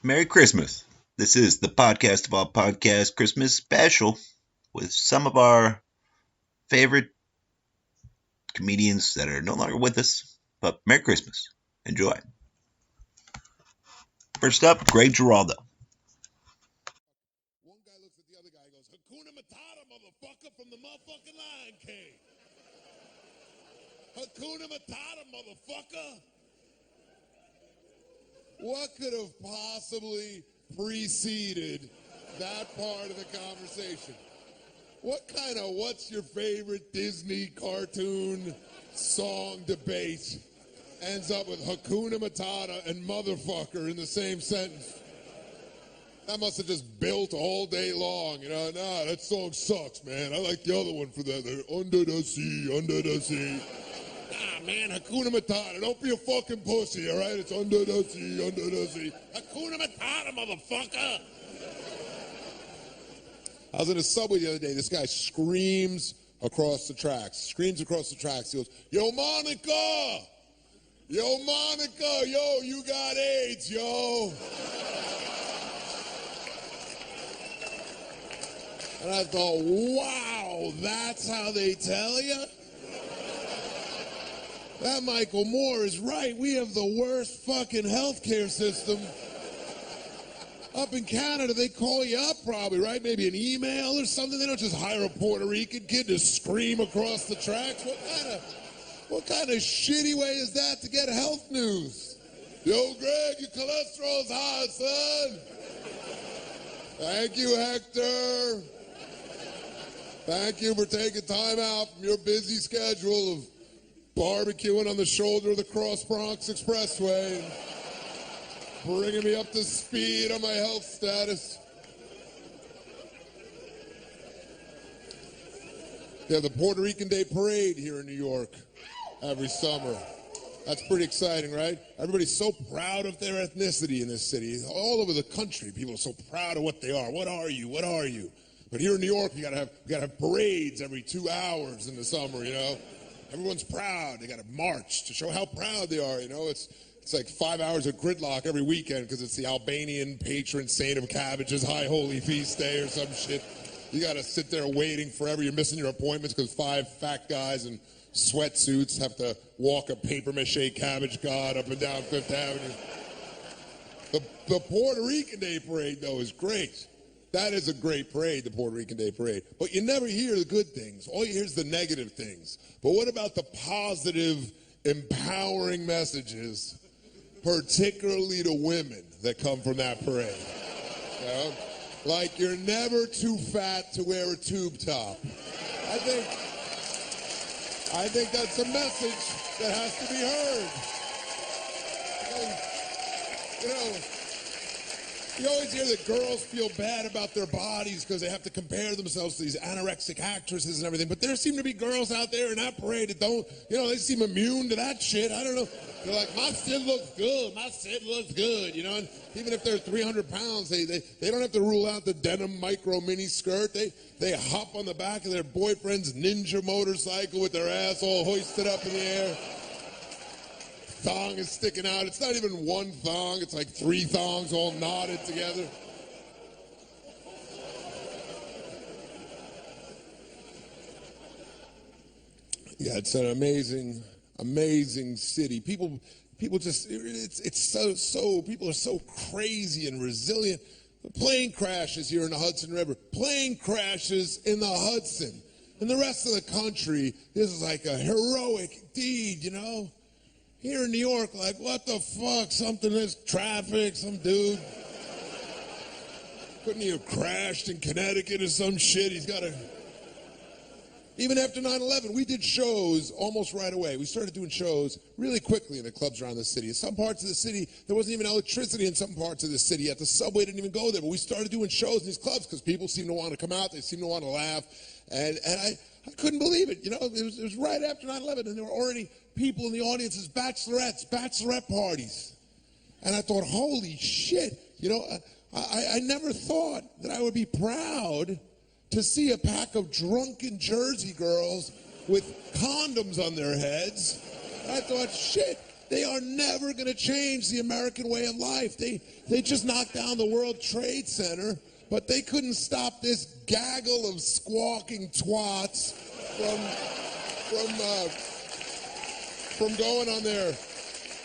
Merry Christmas. This is the podcast of all podcasts Christmas special with some of our favorite comedians that are no longer with us. But Merry Christmas. Enjoy. First up, Greg Giraldo. One guy looks at the other guy and goes, Hakuna Matata, motherfucker, from the motherfucking Lion King. Hakuna Matata, motherfucker. What could have possibly preceded that part of the conversation? What kind of what's your favorite Disney cartoon song debate ends up with Hakuna Matata and motherfucker in the same sentence? That must have just built all day long, Nah, that song sucks, man. I like the other one for that. They're under the sea, under the sea. Nah, man, Hakuna Matata. Don't be a fucking pussy, all right? It's under the sea, under the sea. Hakuna Matata, motherfucker. I was in a subway the other day. This guy screams across the tracks. He goes, yo, Monica! Yo, Monica! Yo, you got AIDS, yo! And I thought, wow, that's how they tell you? That Michael Moore is right. We have the worst fucking healthcare system. Up in Canada, they call you up probably, right? Maybe an email or something. They don't just hire a Puerto Rican kid to scream across the tracks. What kind of shitty way is that to get health news? Yo, Greg, your cholesterol's high, son. Thank you, Hector. Thank you for taking time out from your busy schedule of barbecuing on the shoulder of the Cross Bronx Expressway and bringing me up to speed on my health status. They have the Puerto Rican Day Parade here in New York every summer. That's pretty exciting, right? Everybody's so proud of their ethnicity in this city. All over the country, people are so proud of what they are. What are you? What are you? But here in New York, you gotta have parades every 2 hours in the summer, Everyone's proud. They gotta march to show how proud they are, It's like 5 hours of gridlock every weekend because it's the Albanian patron saint of cabbage's high holy feast day or some shit. You gotta sit there waiting forever. You're missing your appointments because 5 fat guys in sweatsuits have to walk a paper mache cabbage god up and down Fifth Avenue. The Puerto Rican Day Parade, though, is great. That is a great parade, the Puerto Rican Day Parade. But you never hear the good things. All you hear is the negative things. But what about the positive, empowering messages, particularly to women that come from that parade? Like you're never too fat to wear a tube top. I think that's a message that has to be heard. You always hear that girls feel bad about their bodies because they have to compare themselves to these anorexic actresses and everything. But there seem to be girls out there in that parade that don't, they seem immune to that shit. I don't know. They're like, my shit looks good. My shit looks good, And even if they're 300 pounds, they don't have to rule out the denim micro mini skirt. They hop on the back of their boyfriend's ninja motorcycle with their ass all hoisted up in the air. Thong is sticking out. It's not even one thong. It's like 3 thongs all knotted together. Yeah, it's an amazing, amazing city. People just, people are so crazy and resilient. The plane crashes here in the Hudson River. Plane crashes in the Hudson. In the rest of the country, this is like a heroic deed, Here in New York, like, what the fuck? There's traffic, some dude. Couldn't he have crashed in Connecticut or some shit? He's got to... Even after 9/11, we did shows almost right away. We started doing shows really quickly in the clubs around the city. In some parts of the city, there wasn't even electricity in some parts of the city yet. The subway didn't even go there, but we started doing shows in these clubs because people seemed to want to come out. They seemed to want to laugh. And I couldn't believe it. It was right after 9/11, and there were already people in the audience's bachelorette parties. And I thought, holy shit. I never thought that I would be proud to see a pack of drunken Jersey girls with condoms on their heads. I thought, shit, They are never going to change the American way of life. They just knocked down the World Trade Center, but they couldn't stop this gaggle of squawking twats from going on their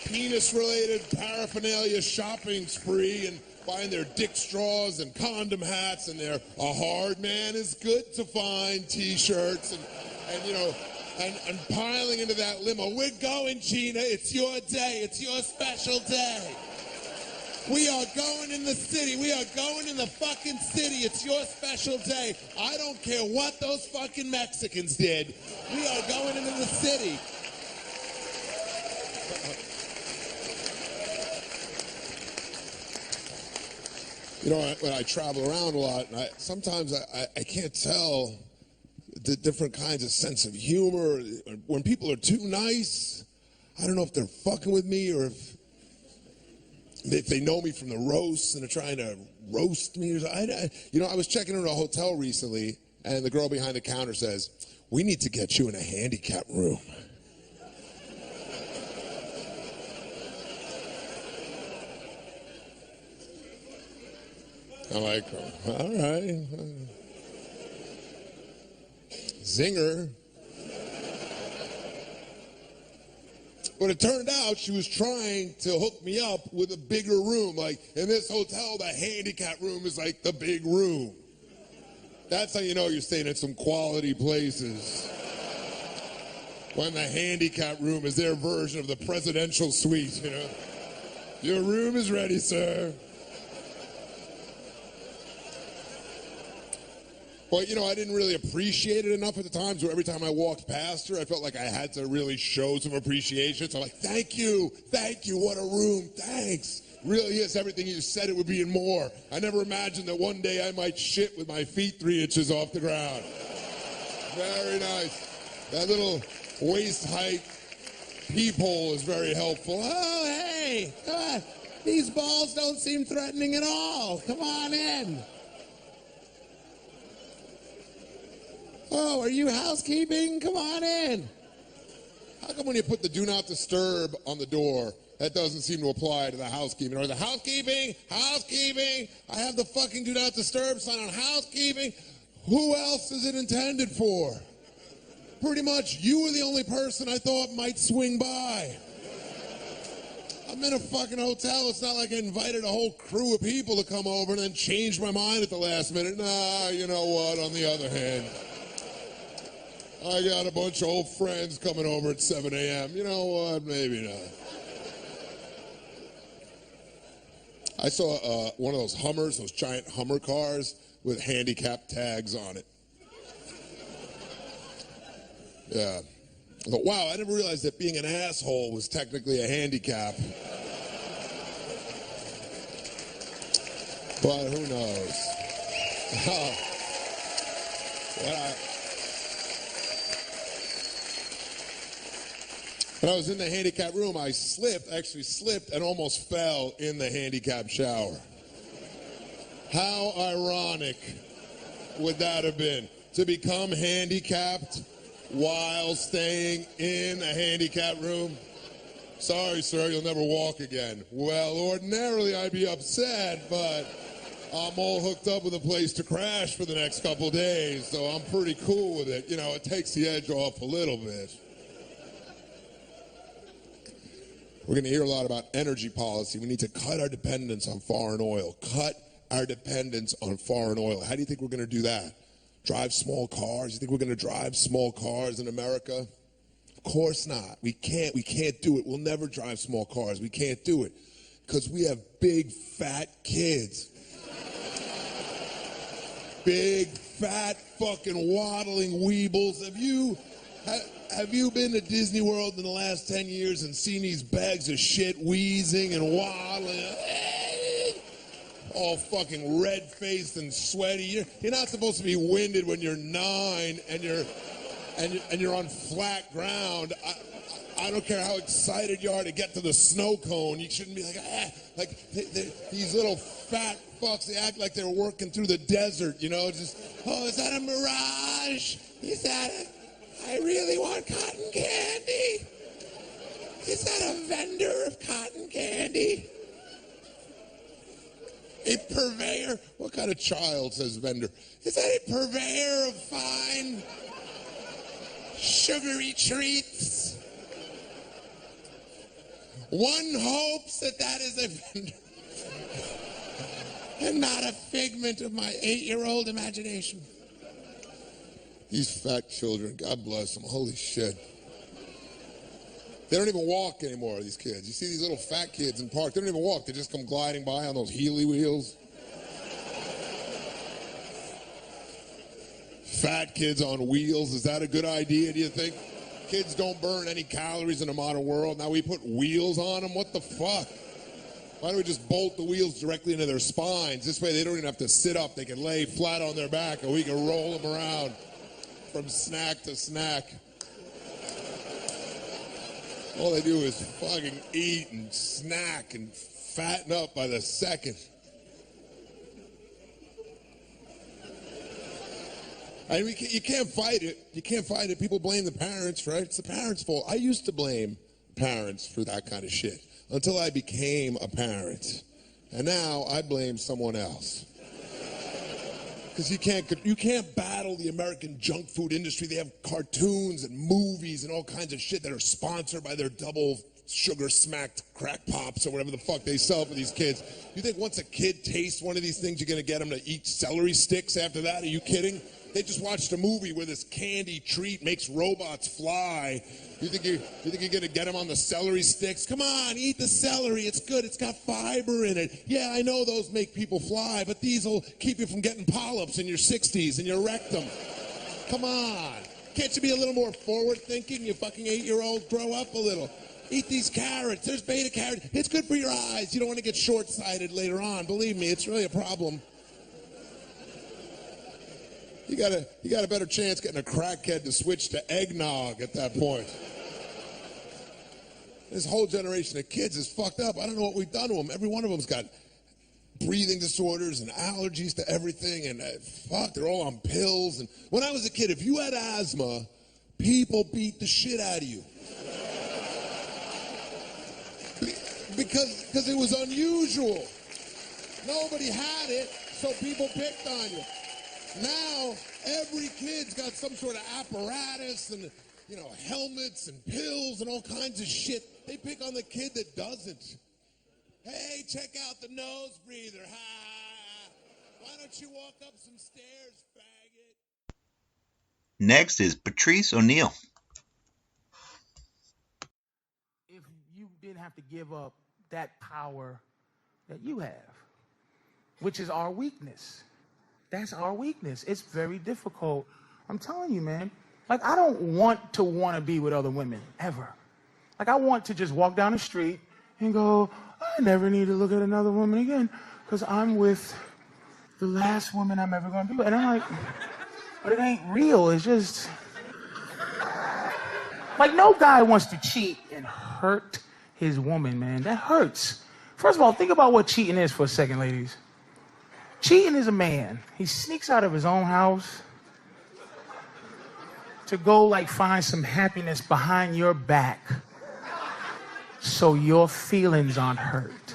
penis-related paraphernalia shopping spree and buying their dick straws and condom hats and their "a hard man is good to find" T-shirts and piling into that limo. We're going, Gina. It's your day. It's your special day. We are going in the city. We are going in the fucking city. It's your special day. I don't care what those fucking Mexicans did. We are going into the city. You know, when I travel around a lot, and sometimes I can't tell the different kinds of sense of humor. When people are too nice, I don't know if they're fucking with me or if they know me from the roasts and they're trying to roast me. I was checking into a hotel recently, and the girl behind the counter says, "We need to get you in a handicap room." I'm like, all right. Zinger. But it turned out she was trying to hook me up with a bigger room. Like, in this hotel, the handicap room is like the big room. That's how you know you're staying at some quality places. When the handicap room is their version of the presidential suite, you know. Your room is ready, sir. But, I didn't really appreciate it enough at the time, so every time I walked past her, I felt like I had to really show some appreciation. So I'm like, thank you, what a room, thanks. Really is everything you said it would be and more. I never imagined that one day I might shit with my feet 3 inches off the ground. Very nice. That little waist height peephole is very helpful. Oh, hey, these balls don't seem threatening at all. Come on in. Oh, are you housekeeping? Come on in. How come when you put the do not disturb on the door, that doesn't seem to apply to the housekeeping? Or the housekeeping, I have the fucking do not disturb sign on housekeeping. Who else is it intended for? Pretty much you were the only person I thought might swing by. I'm in a fucking hotel. It's not like I invited a whole crew of people to come over and then changed my mind at the last minute. Nah, you know what, on the other hand, I got a bunch of old friends coming over at 7 a.m. You know what? Maybe not. I saw one of those Hummers, those giant Hummer cars with handicap tags on it. Yeah. I thought, wow, I never realized that being an asshole was technically a handicap. But who knows? When I was in the handicap room, I actually slipped and almost fell in the handicap shower. How ironic would that have been? To become handicapped while staying in a handicap room? Sorry, sir, you'll never walk again. Well, ordinarily I'd be upset, but I'm all hooked up with a place to crash for the next couple days, so I'm pretty cool with it. It takes the edge off a little bit. We're going to hear a lot about energy policy. We need to cut our dependence on foreign oil. Cut our dependence on foreign oil. How do you think we're going to do that? Drive small cars? You think we're going to drive small cars in America? Of course not. We can't do it. We'll never drive small cars. We can't do it because we have big, fat kids. Big, fat, fucking waddling weebles. Have you been to Disney World in the last 10 years and seen these bags of shit wheezing and waddling? All fucking red-faced and sweaty. You're not supposed to be winded when you're 9 and you're on flat ground. I don't care how excited you are to get to the snow cone. You shouldn't be these little fat fucks. They act like they're working through the desert. Is that a mirage? I really want cotton candy. Is that a vendor of cotton candy? A purveyor? What kind of child says vendor? Is that a purveyor of fine, sugary treats? One hopes that that is a vendor and not a figment of my 8-year-old imagination. These fat children, God bless them, holy shit. They don't even walk anymore, these kids. You see these little fat kids in park, they don't even walk. They just come gliding by on those Healy wheels. Fat kids on wheels, is that a good idea, do you think? Kids don't burn any calories in a modern world. Now we put wheels on them? What the fuck? Why don't we just bolt the wheels directly into their spines? This way they don't even have to sit up. They can lay flat on their back and we can roll them around from snack to snack. All they do is fucking eat and snack and fatten up by the second. I mean, you can't fight it. You can't fight it. People blame the parents, right? It's the parents' fault. I used to blame parents for that kind of shit until I became a parent. And now I blame someone else. Because you can't battle the American junk food industry. They have cartoons and movies and all kinds of shit that are sponsored by their double sugar smacked crack pops or whatever the fuck they sell for these kids. You think once a kid tastes one of these things, you're going to get them to eat celery sticks after that? Are you kidding? They just watched a movie where this candy treat makes robots fly. You think you're going to get them on the celery sticks? Come on, eat the celery. It's good. It's got fiber in it. Yeah, I know those make people fly, but these will keep you from getting polyps in your 60s and your rectum. Come on. Can't you be a little more forward-thinking, you fucking 8-year-old? Grow up a little. Eat these carrots. There's beta carrots. It's good for your eyes. You don't want to get short-sighted later on. Believe me, it's really a problem. You got a better chance getting a crackhead to switch to eggnog at that point. This whole generation of kids is fucked up. I don't know what we've done to them. Every one of them's got breathing disorders and allergies to everything, and fuck, they're all on pills. And when I was a kid, if you had asthma, people beat the shit out of you. Because it was unusual. Nobody had it, so people picked on you. Now, every kid's got some sort of apparatus and, helmets and pills and all kinds of shit. They pick on the kid that doesn't. Hey, check out the nose breather. Ha! Why don't you walk up some stairs, faggot? Next is Patrice O'Neal. If you didn't have to give up that power that you have, which is our weakness. That's our weakness. It's very difficult. I'm telling you, man. Like, I don't want to be with other women, ever. Like, I want to just walk down the street and go, I never need to look at another woman again because I'm with the last woman I'm ever going to be with. And I'm like, but it ain't real. It's just... Like, no guy wants to cheat and hurt his woman, man. That hurts. First of all, think about what cheating is for a second, ladies. Cheating is a man. He sneaks out of his own house to go, find some happiness behind your back so your feelings aren't hurt.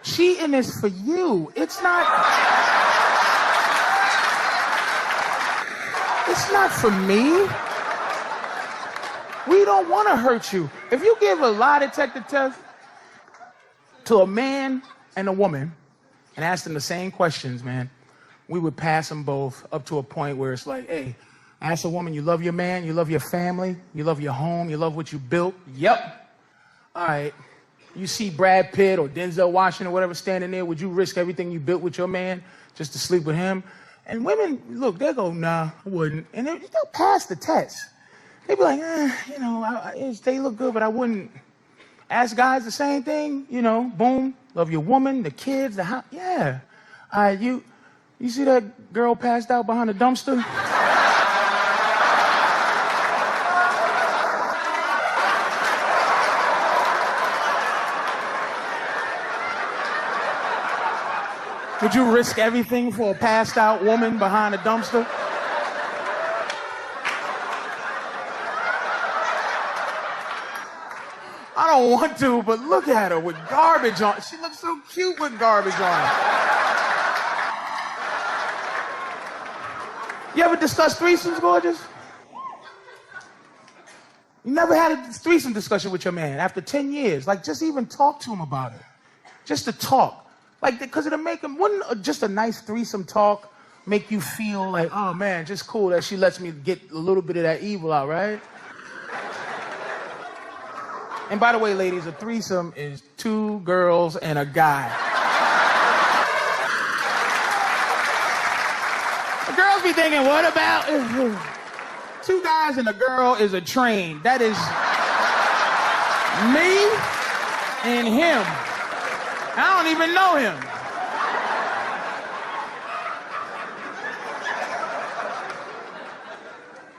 Cheating is for you. It's not for me. We don't want to hurt you. If you give a lie detector test to a man and a woman and ask them the same questions, man, we would pass them both up to a point where it's like, hey, ask a woman, you love your man, you love your family, you love your home, you love what you built? Yep. All right. You see Brad Pitt or Denzel Washington or whatever standing there, would you risk everything you built with your man just to sleep with him? And women, look, they'll go, nah, I wouldn't. And they'll pass the test. They'll be like, they look good, but I wouldn't. Ask guys the same thing, boom, love your woman, the kids, the house. Yeah. You see that girl passed out behind the dumpster? Would you risk everything for a passed out woman behind a dumpster? I don't want to, but look at her with garbage on. She looks so cute with garbage on. You ever discuss threesomes, gorgeous? You never had a threesome discussion with your man after 10 years? Like, just even talk to him about it. Just to talk. Like, because it'll make him, wouldn't just a nice threesome talk make you feel like, oh man, just cool that she lets me get a little bit of that evil out, right? And by the way, ladies, a threesome is 2 girls and a guy. The girls be thinking, what about 2 guys and a girl is a train? That is me and him. I don't even know him.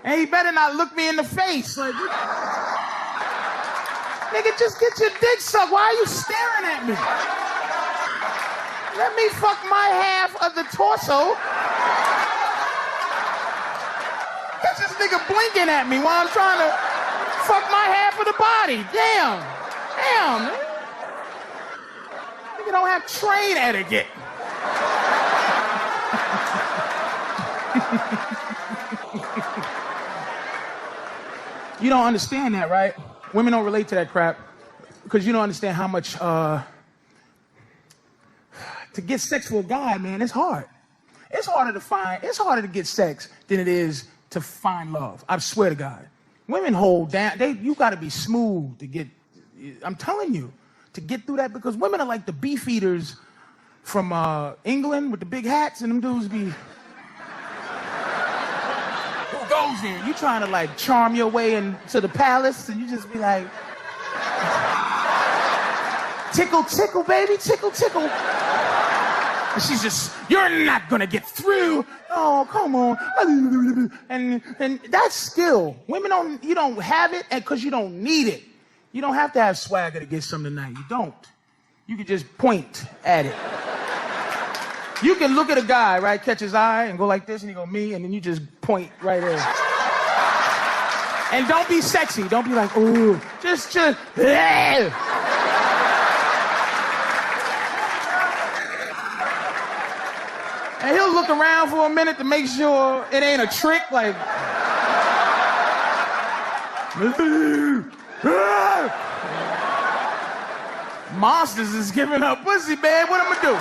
And he better not look me in the face. Like, nigga, just get your dick sucked. Why are you staring at me? Let me fuck my half of the torso. Catch this nigga blinking at me while I'm trying to fuck my half of the body. Damn. Damn, man. Nigga don't have train etiquette. You don't understand that, right? Women don't relate to that crap because you don't understand how much, to get sex for a guy, man, it's hard. It's harder to get sex than it is to find love. I swear to God. Women hold down, you gotta be smooth to get, I'm telling you, to get through that because women are like the beef eaters from England with the big hats and them dudes be, who goes there? You trying to like charm your way into the palace and you just be like, tickle, tickle, baby, tickle, tickle. And she's just, you're not gonna get through. Oh, come on. And that's skill. Women you don't have it because you don't need it. You don't have to have swagger to get some tonight. You don't. You can just point at it. You can look at a guy, right, catch his eye and go like this and he go, me, and then you just point right there. And don't be sexy. Don't be like, ooh, just, and he'll look around for a minute to make sure it ain't a trick, like. Monsters is giving up pussy, man. What I'm gonna do?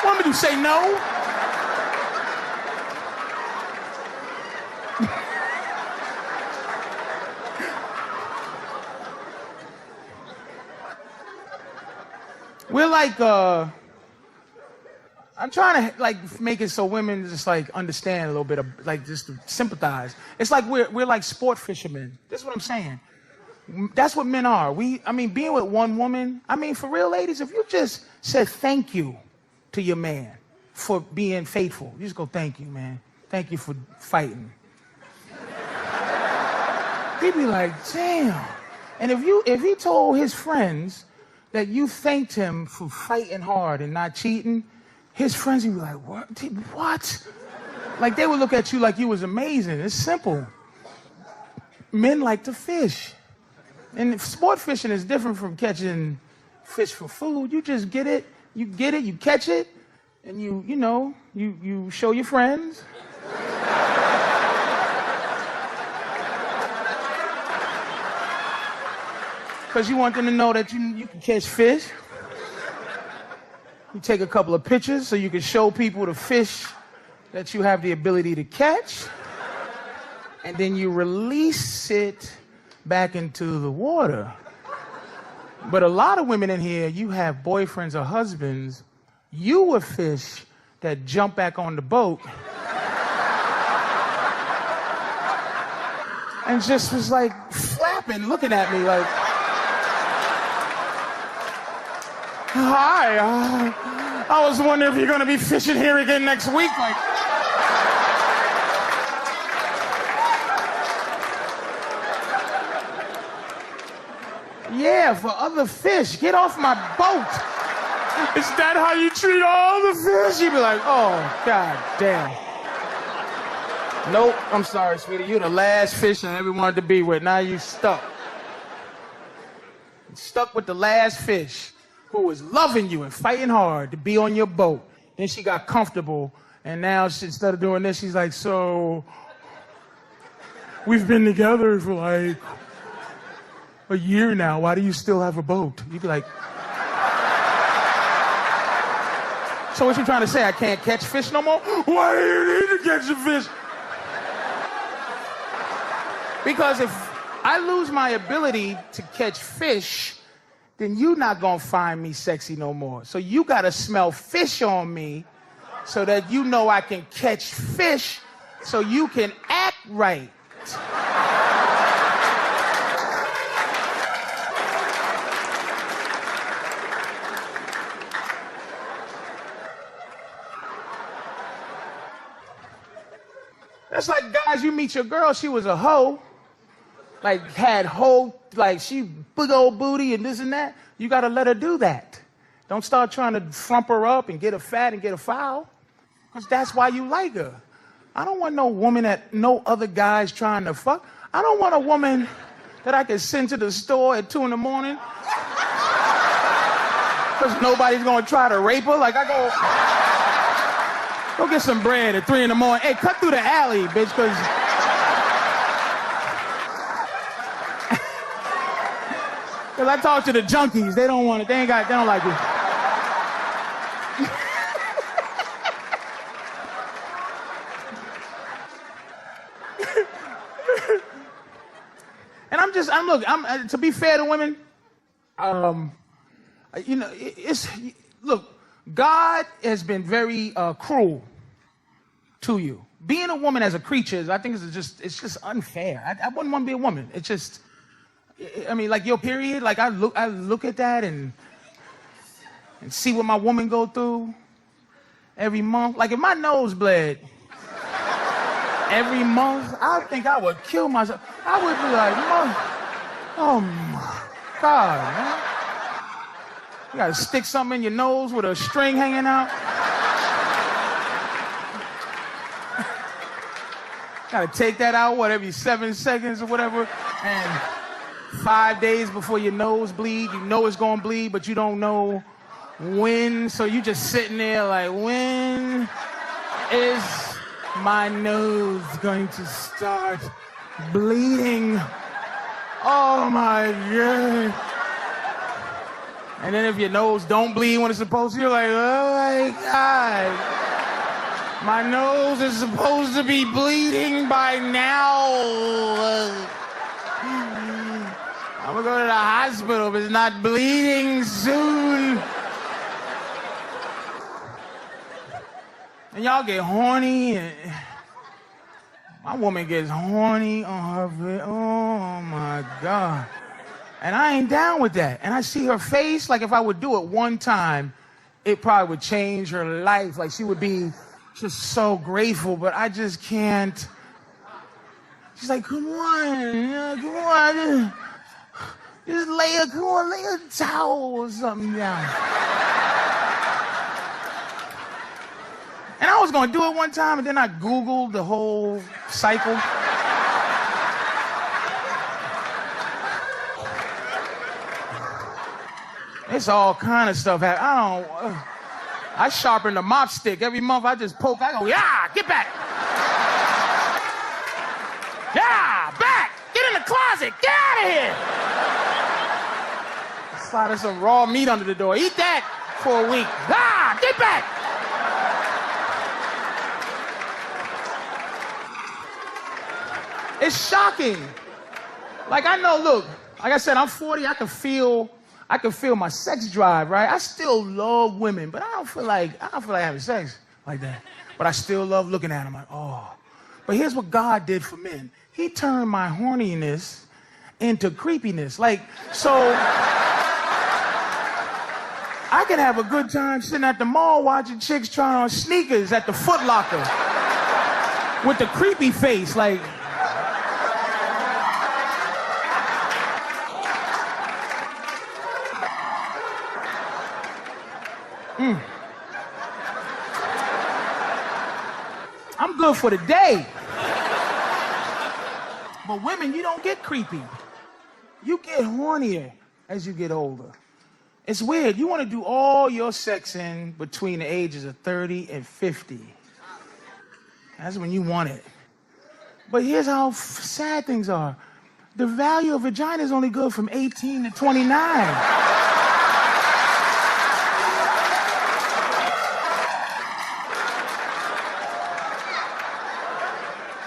What I'm gonna do? Say no? We're like, I'm trying to like make it so women just like understand a little bit of like just to sympathize. It's like we're like sport fishermen. This is what I'm saying. That's what men are. I mean, being with one woman, I mean, for real, ladies, if you just said thank you to your man for being faithful, you just go, thank you, man. Thank you for fighting. He'd be like, damn. And if he told his friends that you thanked him for fighting hard and not cheating, his friends would be like, what? What? Like, they would look at you like you was amazing. It's simple. Men like to fish. And sport fishing is different from catching fish for food. You just get it, you catch it, and you show your friends. Because you want them to know that you can catch fish. You take a couple of pictures so you can show people the fish that you have the ability to catch. And then you release it back into the water. But a lot of women in here, you have boyfriends or husbands, you were fish that jump back on the boat and just was like flapping, looking at me like, hi, I was wondering if you're gonna be fishing here again next week. Like, yeah, for other fish. Get off my boat. Is that how you treat all the fish? You'd be like, oh, God damn. Nope, I'm sorry, sweetie. You're the last fish I ever wanted to be with. Now you stuck. Stuck with the last fish who was loving you and fighting hard to be on your boat. Then she got comfortable, and now instead of doing this, she's like, so we've been together for like a year now. Why do you still have a boat? You'd be like, so what you trying to say? I can't catch fish no more? Why do you need to catch a fish? Because if I lose my ability to catch fish, then you're not gonna find me sexy no more. So you gotta smell fish on me so that you know I can catch fish so you can act right. That's like, guys, you meet your girl, she was a hoe. Like, had whole, like, she big old booty and this and that. You got to let her do that. Don't start trying to frump her up and get her fat and get her foul. Because that's why you like her. I don't want no woman that no other guy's trying to fuck. I don't want a woman that I can send to the store at 2 in the morning. Because nobody's going to try to rape her. Like, I go get some bread at 3 in the morning. Hey, cut through the alley, bitch, because... Because I talk to the junkies. They don't want it. They don't like it. And to be fair to women, you know, look, God has been very cruel to you. Being a woman as a creature, I think it's just unfair. I wouldn't want to be a woman. It's just, I mean, like your period, like I look at that and see what my woman go through every month. Like if my nose bled every month, I think I would kill myself. I would be like, oh my God, man. You gotta stick something in your nose with a string hanging out. Gotta take that out, every 7 seconds or whatever. And 5 days before your nose bleed, you know it's gonna bleed, but you don't know when. So you just sitting there like, when is my nose going to start bleeding? Oh my God. And then if your nose don't bleed when it's supposed to, you're like, oh my God. My nose is supposed to be bleeding by now. I'm gonna go to the hospital if it's not bleeding soon. And y'all get horny. And my woman gets horny on her bed. Oh my God. And I ain't down with that. And I see her face, like if I would do it one time, it probably would change her life. Like she would be just so grateful, but I just can't. She's like, come on, just lay a towel or something down. And I was gonna do it one time, and then I Googled the whole cycle. It's all kind of stuff. I sharpen the mop stick. Every month I just poke. I go, yeah, get back. Yeah, back. Get in the closet. Get out of here. Sliding some raw meat under the door. Eat that for a week. Ah, get back. It's shocking. Like I know, look, like I said, I'm 40. I can feel my sex drive, right? I still love women, but I don't feel like having sex like that. But I still love looking at them like, oh. But here's what God did for men. He turned my horniness into creepiness. Like, so I can have a good time sitting at the mall watching chicks trying on sneakers at the Foot Locker with the creepy face, like, I'm good for the day. But women, you don't get creepy. You get hornier as you get older. It's weird. You want to do all your sexing between the ages of 30 and 50. That's when you want it. But here's how sad things are. The value of vagina is only good from 18 to 29.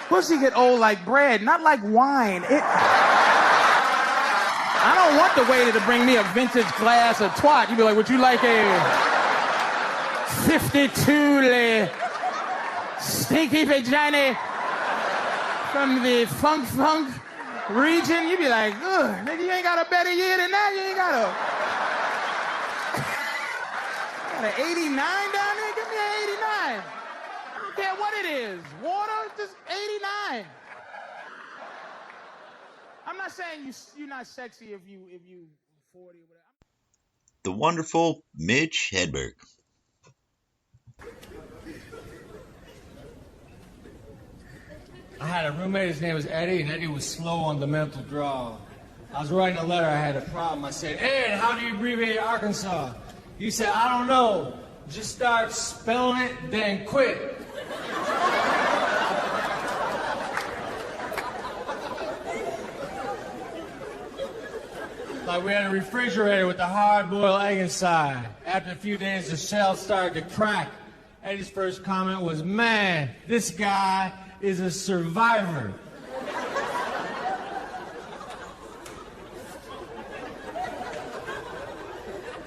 Pussy get old like bread, not like wine. I don't want the waiter to bring me a vintage glass of twat. You'd be like, would you like a 52 stinky vagina from the funk region? You'd be like, ugh, nigga, you ain't got a better year than that. You ain't got an 89 down there? Give me an 89. I don't care what it is. Water, just 89. I'm not saying you're not sexy if you 40 or whatever. The wonderful Mitch Hedberg. I had a roommate, his name was Eddie, and Eddie was slow on the mental draw. I was writing a letter, I had a problem. I said, Ed, how do you abbreviate Arkansas? He said, I don't know. Just start spelling it, then quit. Like we had a refrigerator with a hard-boiled egg inside. After a few days, the shell started to crack. Eddie's first comment was, man, this guy is a survivor.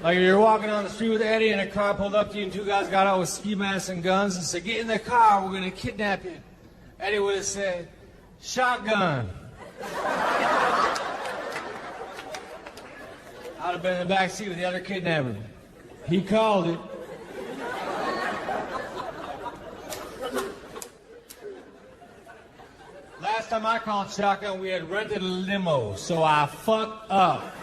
Like if you're walking down the street with Eddie and a car pulled up to you and two guys got out with ski masks and guns and said, get in the car, we're going to kidnap you. Eddie would have said, shotgun. I'd have been in the back seat with the other kidnapper. He called it. Last time I called shotgun, we had rented a limo, so I fucked up.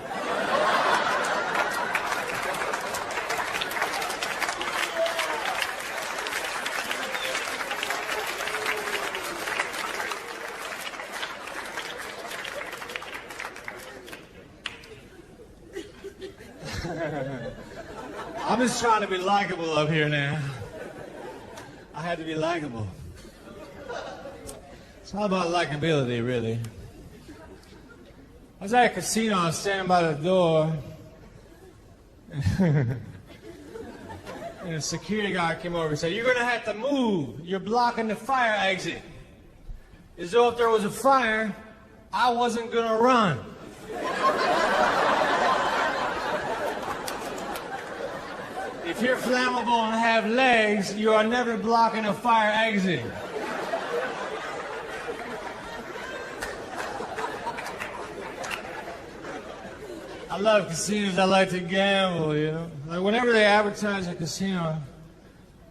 I'm just trying to be likable up here now. I had to be likable. It's all about likability, really. I was at a casino, I was standing by the door, and a security guard came over and said, you're going to have to move. You're blocking the fire exit. As though if there was a fire, I wasn't going to run. If you're flammable and have legs, you are never blocking a fire exit. I love casinos. I like to gamble, you know. Like whenever they advertise a casino,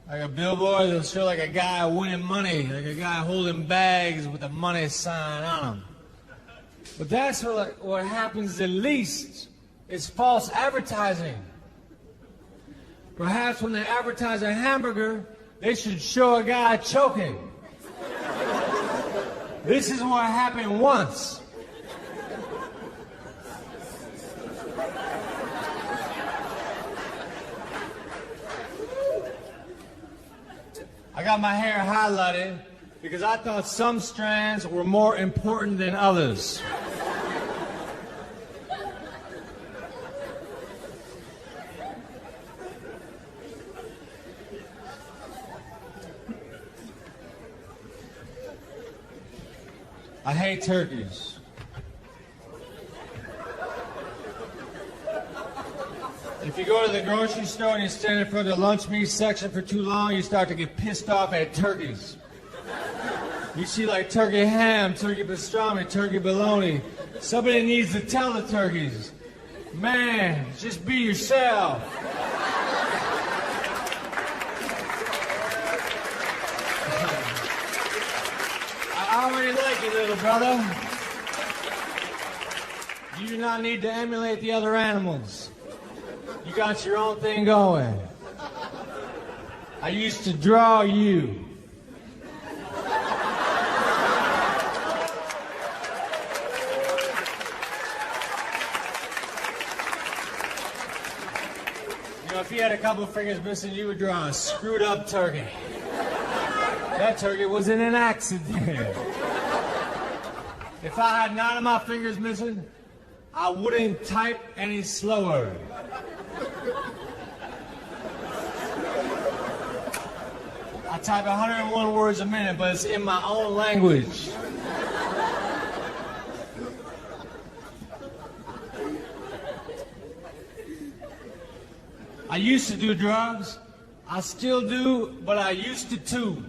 like a billboard, they'll show like a guy winning money, like a guy holding bags with a money sign on them. But that's what happens the least. It's false advertising. Perhaps when they advertise a hamburger, they should show a guy choking. This is what happened once. I got my hair highlighted because I thought some strands were more important than others. I hate turkeys. If you go to the grocery store and you stand in front of the lunch meat section for too long, you start to get pissed off at turkeys. You see like turkey ham, turkey pastrami, turkey bologna. Somebody needs to tell the turkeys, man, just be yourself. I already like you, little brother. You do not need to emulate the other animals. You got your own thing going. I used to draw you. You know, if you had a couple of fingers missing, you would draw a screwed up turkey. That turkey was in an accident. If I had none of my fingers missing, I wouldn't type any slower. I type 101 words a minute, but it's in my own language. I used to do drugs. I still do, but I used to too.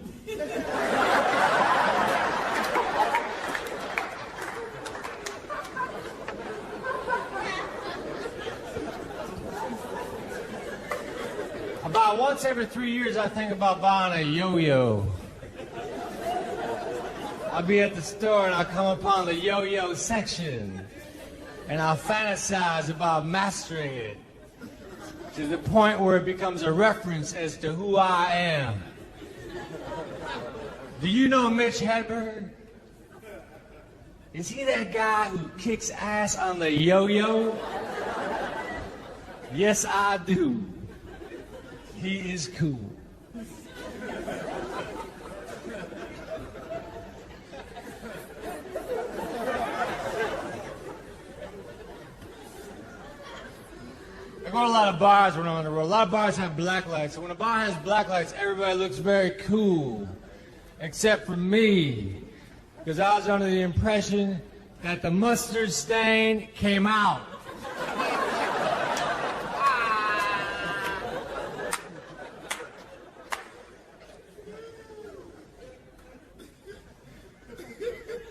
About once every 3 years, I think about buying a yo-yo. I'll be at the store and I'll come upon the yo-yo section, and I'll fantasize about mastering it to the point where it becomes a reference as to who I am. Do you know Mitch Hedberg? Is he that guy who kicks ass on the yo-yo? Yes, I do. He is cool. I go to a lot of bars when I'm on the road. A lot of bars have black lights. So when a bar has black lights, everybody looks very cool. Except for me. Because I was under the impression that the mustard stain came out.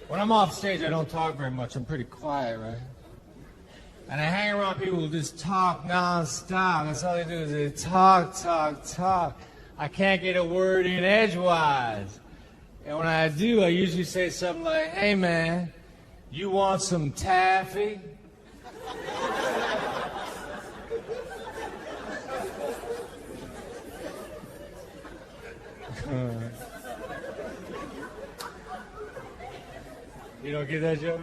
When I'm off stage, I don't talk very much. I'm pretty quiet, right? And I hang around people who just talk non-stop. That's all they do is they talk, talk, talk. I can't get a word in edgewise. And when I do, I usually say something like, hey, man, you want some taffy? You don't get that joke?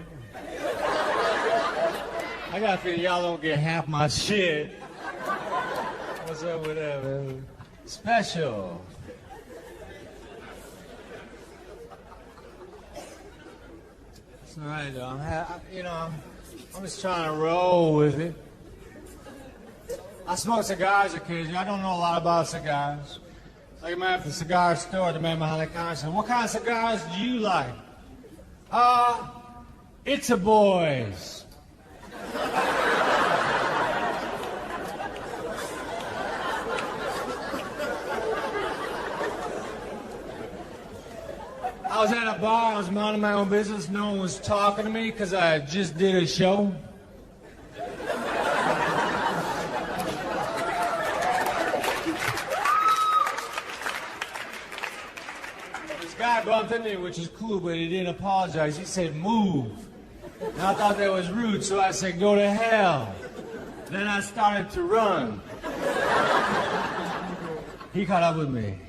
I got a feeling y'all don't get half my shit. What's up with that, man? Special. It's all right, though. I'm just trying to roll with it. I smoke cigars occasionally. I don't know a lot about cigars. Like a man at the cigar store, the man behind the counter said, what kind of cigars do you like? It's a boys. I was at a bar, I was minding my own business, no one was talking to me because I just did a show. This guy bumped into me, which is cool, but he didn't apologize. He said, move. And I thought that was rude, so I said, go to hell. Then I started to run. He caught up with me.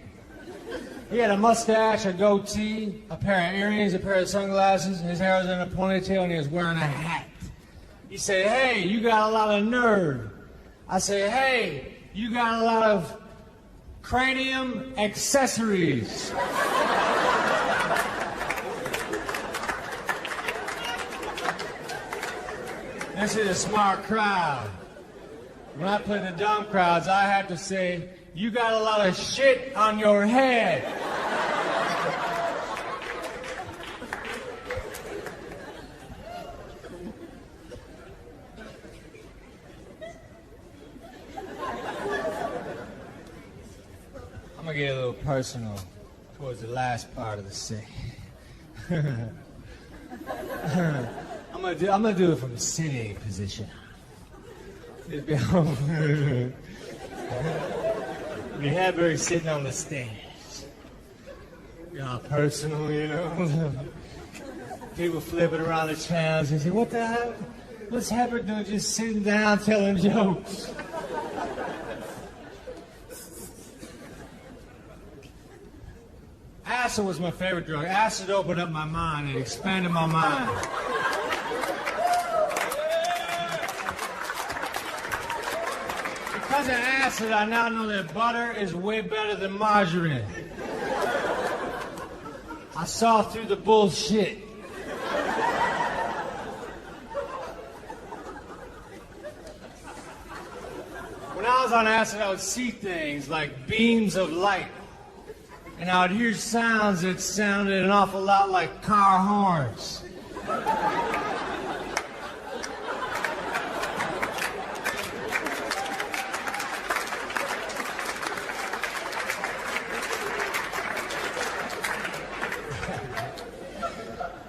He had a mustache, a goatee, a pair of earrings, a pair of sunglasses, his hair was in a ponytail, and he was wearing a hat. He said, hey, you got a lot of nerve. I said, hey, you got a lot of cranium accessories. This is a smart crowd. When I play the dumb crowds, I have to say, you got a lot of shit on your head. I'm gonna get a little personal towards the last part of the scene. I'm gonna do it from a sitting position. Hedberg sitting on the stage. Personal, you know. People flipping around the channels and say, what the hell? What's Hedberg doing just sitting down telling jokes? acid was my favorite drug. Acid opened up my mind. It expanded my mind. Because of acid, I now know that butter is way better than margarine. I saw through the bullshit. When I was on acid, I would see things like beams of light. And I would hear sounds that sounded an awful lot like car horns.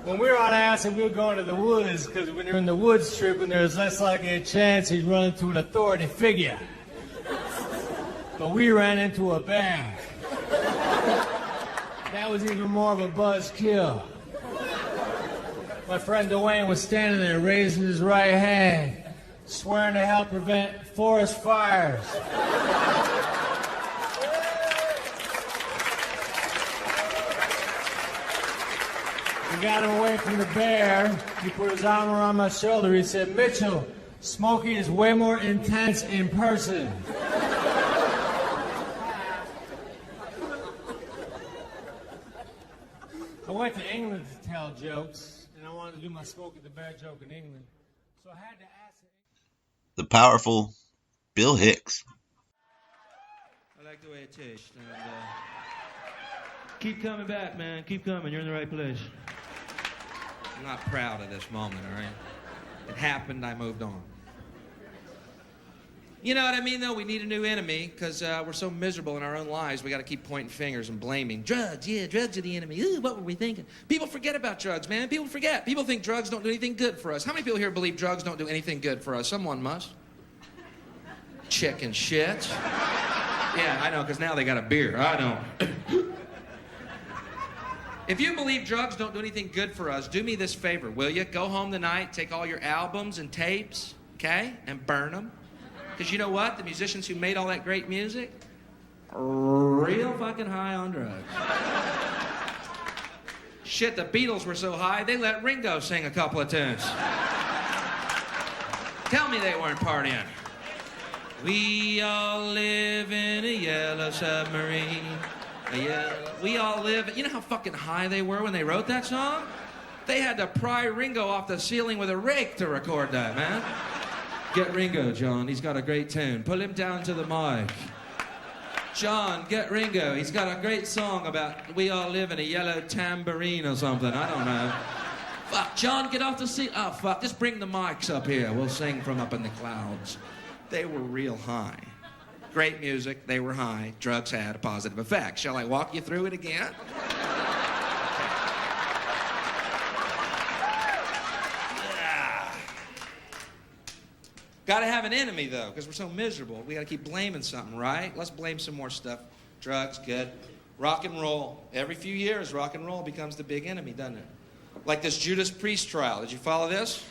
When we were on acid, we would go into the woods, because when you're in the woods tripping, there's less likely a chance he'd run into an authority figure. But we ran into a bear. That was even more of a buzzkill. My friend Dwayne was standing there raising his right hand, swearing to help prevent forest fires. We got him away from the bear. He put his arm around my shoulder. He said, "Mitchell, smoking is way more intense in person." I went to England to tell jokes, and I wanted to do my Smoking the Bear joke in England. So I had to ask The powerful Bill Hicks. I like the way it tastes. And, keep coming back, man. Keep coming. You're in the right place. I'm not proud of this moment, all right? It happened, I moved on. You know what I mean, though? We need a new enemy, because we're so miserable in our own lives, we got to keep pointing fingers and blaming. Drugs, yeah, drugs are the enemy. Ooh, what were we thinking? People forget about drugs, man. People forget. People think drugs don't do anything good for us. How many people here believe drugs don't do anything good for us? Someone must. Chicken shit. Yeah, I know, because now they got a beer. I know. If you believe drugs don't do anything good for us, do me this favor, will you? Go home tonight, take all your albums and tapes, okay, and burn them. Because you know what? The musicians who made all that great music, real fucking high on drugs. Shit, the Beatles were so high, they let Ringo sing a couple of tunes. Tell me they weren't partying. We all live in a yellow submarine. We all live... You know how fucking high they were when they wrote that song? They had to pry Ringo off the ceiling with a rake to record that, man. Get Ringo, John. He's got a great tune. Pull him down to the mic. John, get Ringo. He's got a great song about we all live in a yellow tambourine or something. I don't know. Fuck, John, get off the seat. Oh, fuck, just bring the mics up here. We'll sing from up in the clouds. They were real high. Great music. They were high. Drugs had a positive effect. Shall I walk you through it again? Gotta have an enemy, though, because we're so miserable. We gotta keep blaming something, right? Let's blame some more stuff. Drugs, good. Rock and roll. Every few years, rock and roll becomes the big enemy, doesn't it? Like this Judas Priest trial. Did you follow this?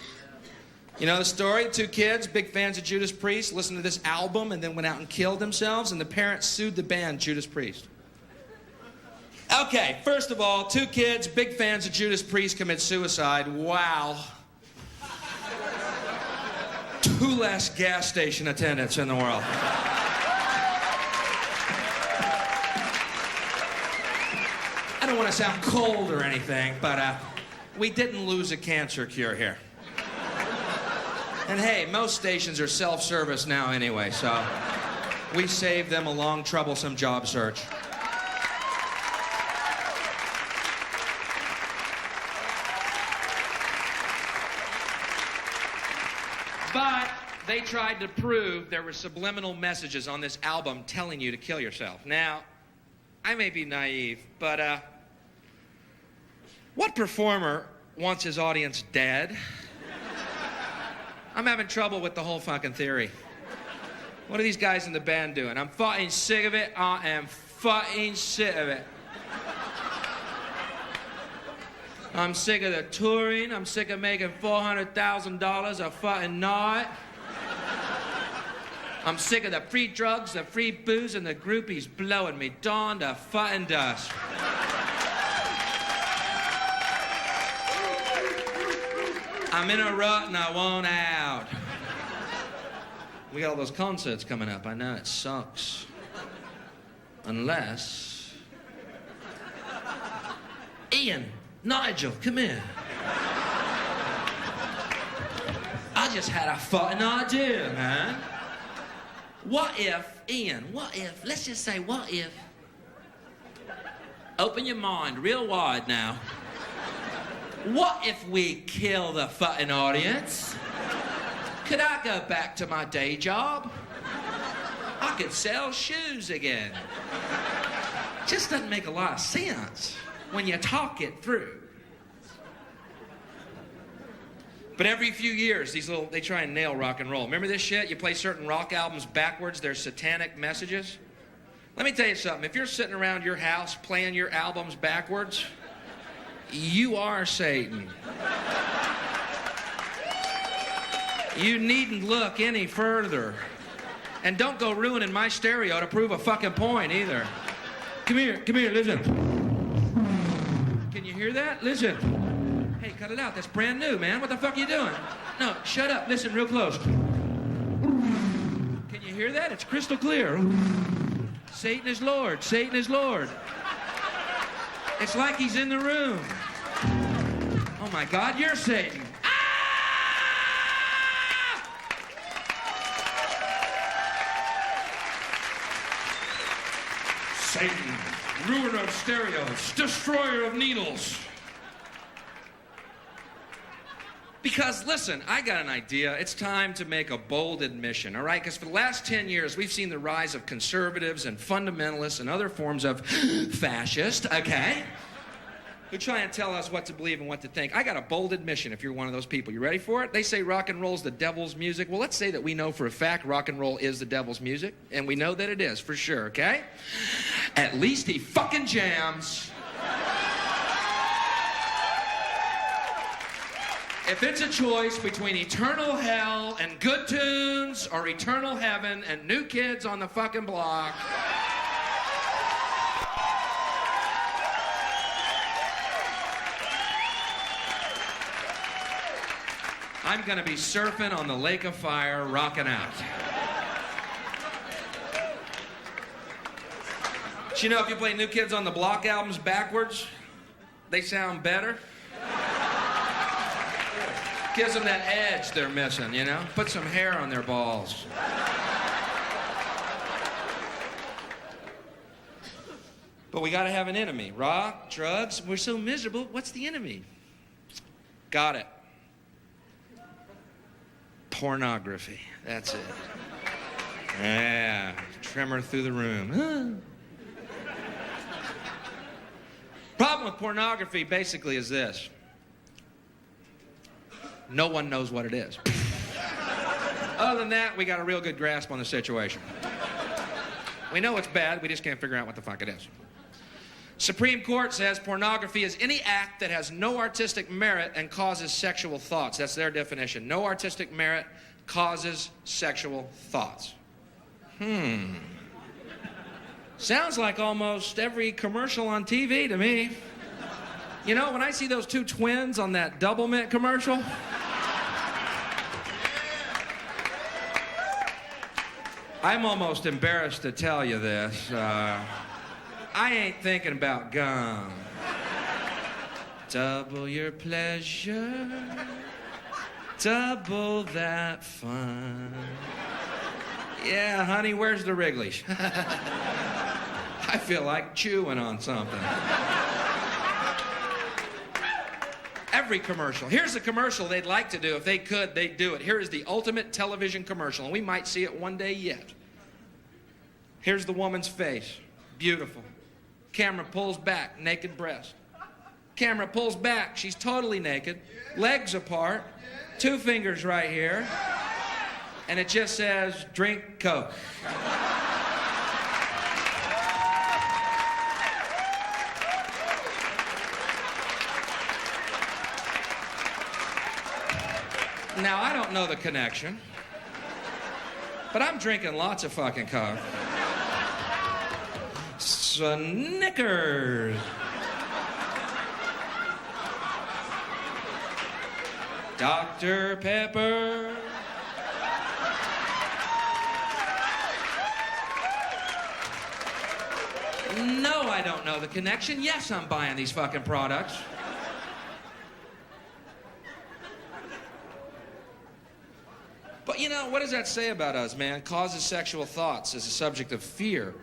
You know the story? Two kids, big fans of Judas Priest, listened to this album and then went out and killed themselves, and the parents sued the band Judas Priest. Okay, first of all, two kids, big fans of Judas Priest, commit suicide. Wow. Two less gas station attendants in the world. I don't want to sound cold or anything, but we didn't lose a cancer cure here. And hey, most stations are self-service now anyway, so we saved them a long, troublesome job search. But they tried to prove there were subliminal messages on this album telling you to kill yourself. Now, I may be naive, but what performer wants his audience dead? I'm having trouble with the whole fucking theory. What are these guys in the band doing? I'm fucking sick of it. I am fucking sick of it. I'm sick of the touring. I'm sick of making $400,000 a fucking night. I'm sick of the free drugs, the free booze, and the groupies blowing me dawn to fucking dust. I'm in a rut and I want out. We got all those concerts coming up. I know it sucks. Unless... Ian, Nigel, come here. I just had a fucking idea, man. What if, Ian, let's just say, what if... Open your mind real wide now. What if we kill the fucking audience? Could I go back to my day job? I could sell shoes again. Just doesn't make a lot of sense when you talk it through. But every few years, they try and nail rock and roll. Remember this shit? You play certain rock albums backwards, there's satanic messages. Let me tell you something. If you're sitting around your house playing your albums backwards, you are Satan. You needn't look any further. And don't go ruining my stereo to prove a fucking point either. Come here, listen. Can you hear that? Listen. Hey, cut it out. That's brand new, man. What the fuck are you doing? No, shut up. Listen real close. Can you hear that? It's crystal clear. Satan is Lord. Satan is Lord. It's like he's in the room. Oh my God, you're Satan. Satan, ruiner of stereos, destroyer of needles. Because, listen, I got an idea. It's time to make a bold admission, all right? Because for the last 10 years, we've seen the rise of conservatives and fundamentalists and other forms of fascist, okay? Who try and tell us what to believe and what to think. I got a bold admission if you're one of those people. You ready for it? They say rock and roll's the devil's music. Well, let's say that we know for a fact rock and roll is the devil's music, and we know that it is for sure, okay? At least he fucking jams. If it's a choice between eternal hell and good tunes or eternal heaven and New Kids on the fucking Block, I'm gonna be surfing on the lake of fire, rocking out. But you know, if you play New Kids on the Block albums backwards, they sound better. Gives them that edge they're missing, you know? Put some hair on their balls. But we gotta have an enemy. Rock, drugs, we're so miserable. What's the enemy? Got it. Pornography. That's it. Yeah. Tremor through the room. Problem with pornography basically is this. No one knows what it is. Other than that, we got a real good grasp on the situation. We know it's bad, we just can't figure out what the fuck it is. Supreme Court says pornography is any act that has no artistic merit and causes sexual thoughts. That's their definition. No artistic merit causes sexual thoughts. Sounds like almost every commercial on TV to me. You know, when I see those two twins on that Double Mint commercial, I'm almost embarrassed to tell you this. I ain't thinking about gum. Double your pleasure, double that fun. Yeah, honey, where's the Wrigley's? I feel like chewing on something. Every commercial. Here's a commercial they'd like to do. If they could, they'd do it. Here is the ultimate television commercial, and we might see it one day yet. Here's the woman's face. Beautiful. Camera pulls back, naked breast. Camera pulls back, she's totally naked. Legs apart, 2 fingers right here. And it just says, drink Coke. Now, I don't know the connection, but I'm drinking lots of fucking Coke. Snickers. Dr. Pepper. No, I don't know the connection. Yes, I'm buying these fucking products. But you know, what does that say about us, man? Causes sexual thoughts as a subject of fear.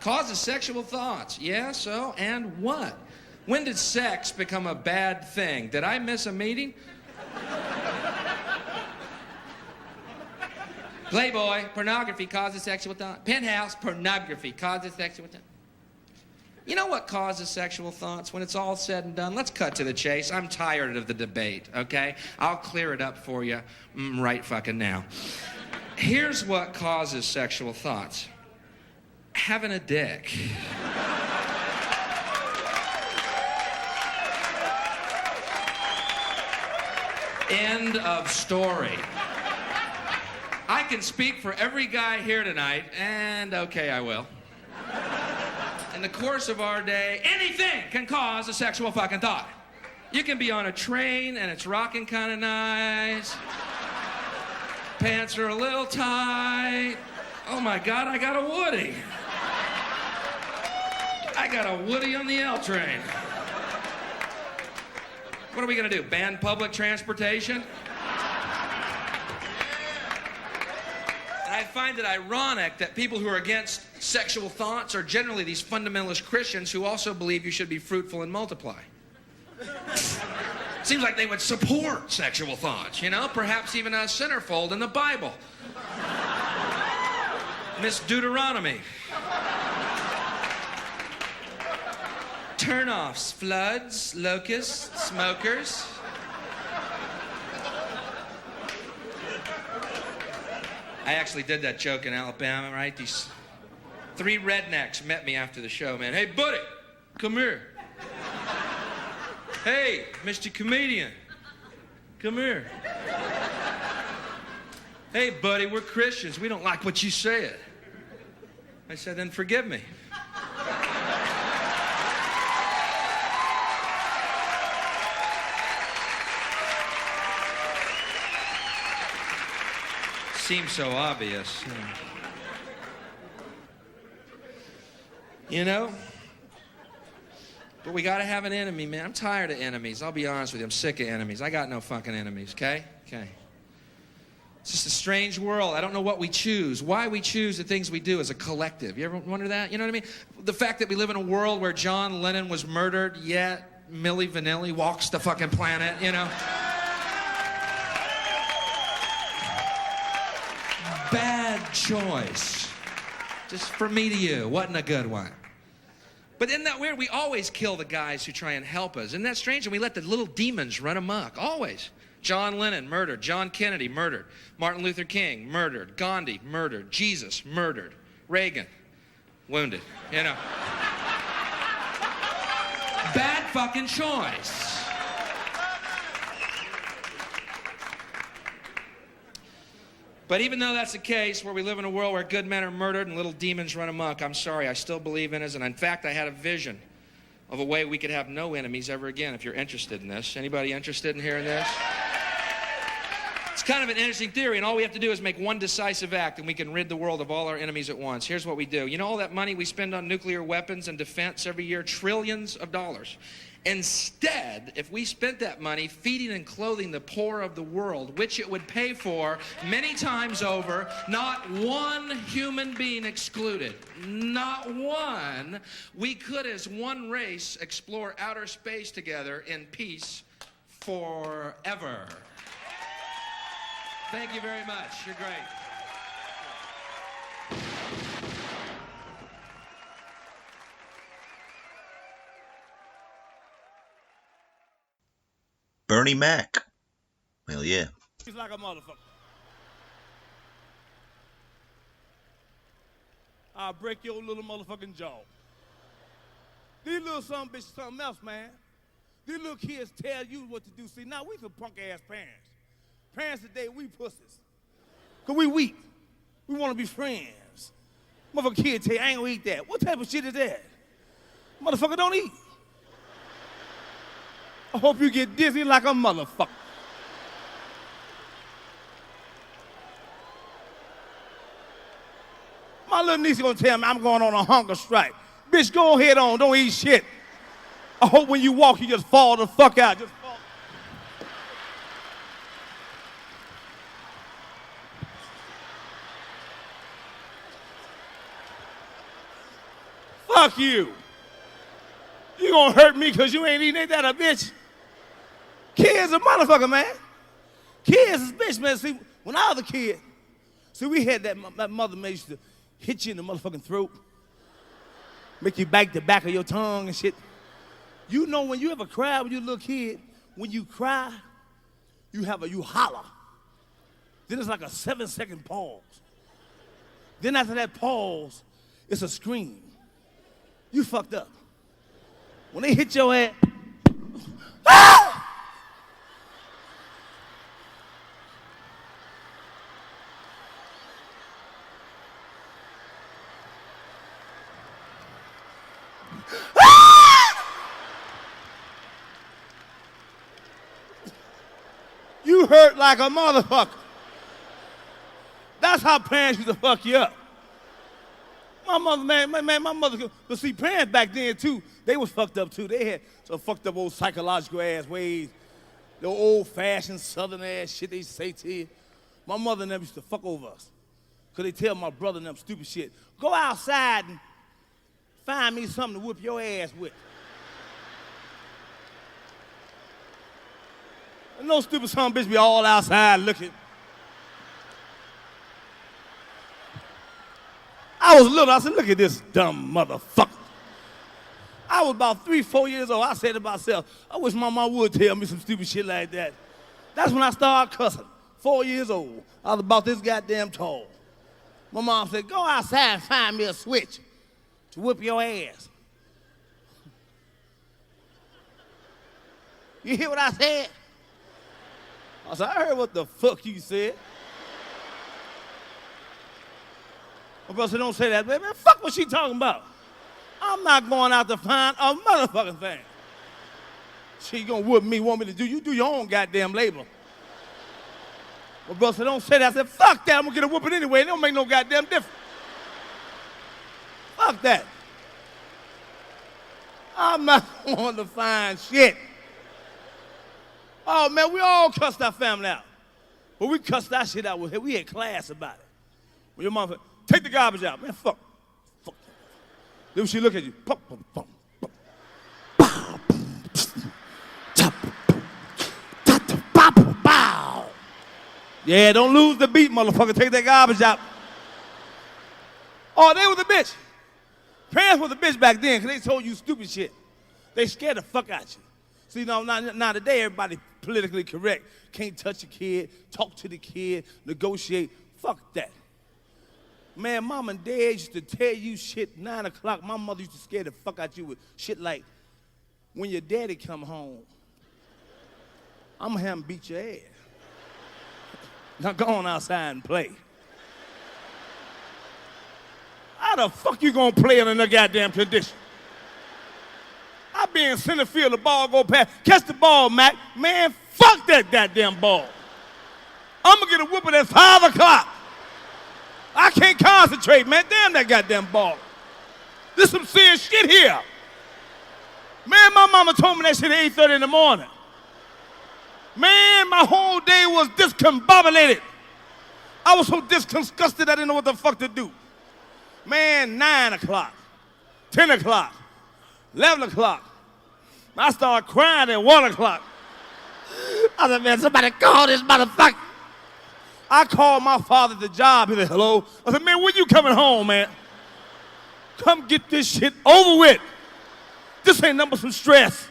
Causes sexual thoughts. Yeah, so? And what? When did sex become a bad thing? Did I miss a meeting? Playboy, pornography causes sexual thought. Penthouse, pornography causes sexual thought. You know what causes sexual thoughts? When it's all said and done, let's cut to the chase. I'm tired of the debate, okay? I'll clear it up for you right fucking now. Here's what causes sexual thoughts. Having a dick. End of story. I can speak for every guy here tonight, and okay, I will. In the course of our day, anything can cause a sexual fucking thought. You can be on a train and it's rocking kind of nice. Pants are a little tight. Oh my God, I got a Woody. I got a Woody on the L train. What are we gonna do, ban public transportation? I find it ironic that people who are against sexual thoughts are generally these fundamentalist Christians who also believe you should be fruitful and multiply. Seems like they would support sexual thoughts, you know? Perhaps even a centerfold in the Bible. Miss Deuteronomy. Turnoffs, floods, locusts, smokers. I actually did that joke in Alabama, right? These 3 rednecks met me after the show, man. Hey, buddy, come here. Hey, Mr. Comedian, come here. Hey, buddy, we're Christians. We don't like what you said. I said, then forgive me. Seems so obvious. You know? But we gotta have an enemy, man. I'm tired of enemies. I'll be honest with you. I'm sick of enemies. I got no fucking enemies, okay? Okay. It's just a strange world. I don't know what we choose. Why we choose the things we do as a collective. You ever wonder that? You know what I mean? The fact that we live in a world where John Lennon was murdered, yet Milli Vanilli walks the fucking planet, you know? Bad choice. Just from me to you. Wasn't a good one. But isn't that weird? We always kill the guys who try and help us. Isn't that strange? And we let the little demons run amok. Always. John Lennon, murdered. John Kennedy, murdered. Martin Luther King, murdered. Gandhi, murdered. Jesus, murdered. Reagan, wounded. You know. Bad fucking choice. But even though that's the case, where we live in a world where good men are murdered and little demons run amok, I'm sorry, I still believe in us. And in fact, I had a vision of a way we could have no enemies ever again, if you're interested in this. Anybody interested in hearing this? It's kind of an interesting theory, and all we have to do is make one decisive act, and we can rid the world of all our enemies at once. Here's what we do. You know all that money we spend on nuclear weapons and defense every year? Trillions of dollars. Instead, if we spent that money feeding and clothing the poor of the world, which it would pay for many times over, not one human being excluded, not one, we could as one race explore outer space together in peace forever. Thank you very much. You're great. Bernie Mac. Well, yeah. He's like a motherfucker. I'll break your little motherfucking jaw. These little son of bitches something else, man. These little kids tell you what to do. See, now we some punk-ass parents. Parents today, we pussies. Because we weak. We want to be friends. Motherfucker kid tell you, I ain't gonna eat that. What type of shit is that? Motherfucker don't eat. I hope you get dizzy like a motherfucker. My little niece gonna tell me I'm going on a hunger strike. Bitch, go ahead on, don't eat shit. I hope when you walk, you just fall the fuck out. Just fall. Fuck you. You gonna hurt me because you ain't eating, ain't that a bitch? Kids a motherfucker, man. Kids is bitch, man. See, when I was a kid, see, we had that mother man used to hit you in the motherfucking throat, make you bite the back of your tongue and shit. You know when you ever cry when you a little kid, when you cry, you holler. Then it's like a 7-second pause. Then after that pause, it's a scream. You fucked up. When they hit your ass, ah! You hurt like a motherfucker. That's how parents used to fuck you up. My mother, my mother, but see, parents back then too, they was fucked up too. They had some fucked up old psychological ass ways, the old fashioned southern ass shit they used to say to you. My mother and them used to fuck over us. Cause they tell my brother and them stupid shit. Go outside and find me something to whip your ass with. And no stupid son of a bitch be all outside looking. I was little, I said, look at this dumb motherfucker. I was about 3-4 years old. I said to myself, I wish my mom would tell me some stupid shit like that. That's when I started cussing. 4 years old. I was about this goddamn tall. My mom said, go outside and find me a switch to whip your ass. You hear what I said? I said, I heard what the fuck you said. My brother said, don't say that, baby. Man, fuck what she talking about. I'm not going out to find a motherfucking thing. She gonna whoop me, want me to do, you do your own goddamn labor. My brother said, don't say that. I said, fuck that, I'm gonna get a whooping anyway. It don't make no goddamn difference. Fuck that. I'm not going to find shit. Oh, man, we all cussed our family out. But we cussed our shit out with her. We had class about it. When your mom said, take the garbage out. Man, fuck. Fuck. Then she look at you. Pum, pum, pum, pum. Bow. Chop. Bow. Yeah, don't lose the beat, motherfucker. Take that garbage out. Oh, they was a bitch. Parents was a bitch back then because they told you stupid shit. They scared the fuck out you. See, now today everybody politically correct. Can't touch a kid, talk to the kid, negotiate. Fuck that. Man, mom and dad used to tell you shit 9 o'clock. My mother used to scare the fuck out you with shit like, when your daddy come home, I'm gonna have him beat your ass. Now go on outside and play. How the fuck you gonna play in a goddamn condition? I be in center field, the ball go past. Catch the ball, Mac. Man, fuck that goddamn ball. I'm gonna get a whooping at 5 o'clock. I can't concentrate, man. Damn that goddamn ball. This some serious shit here. Man, my mama told me that shit at 8:30 in the morning. Man, my whole day was discombobulated. I was so disgusted I didn't know what the fuck to do. Man, 9 o'clock, 10 o'clock, 11 o'clock. I started crying at 1 o'clock. I said, man, somebody call this motherfucker. I called my father at the job. He said, hello. I said, man, when you coming home, man? Come get this shit over with. This ain't nothing but some stress.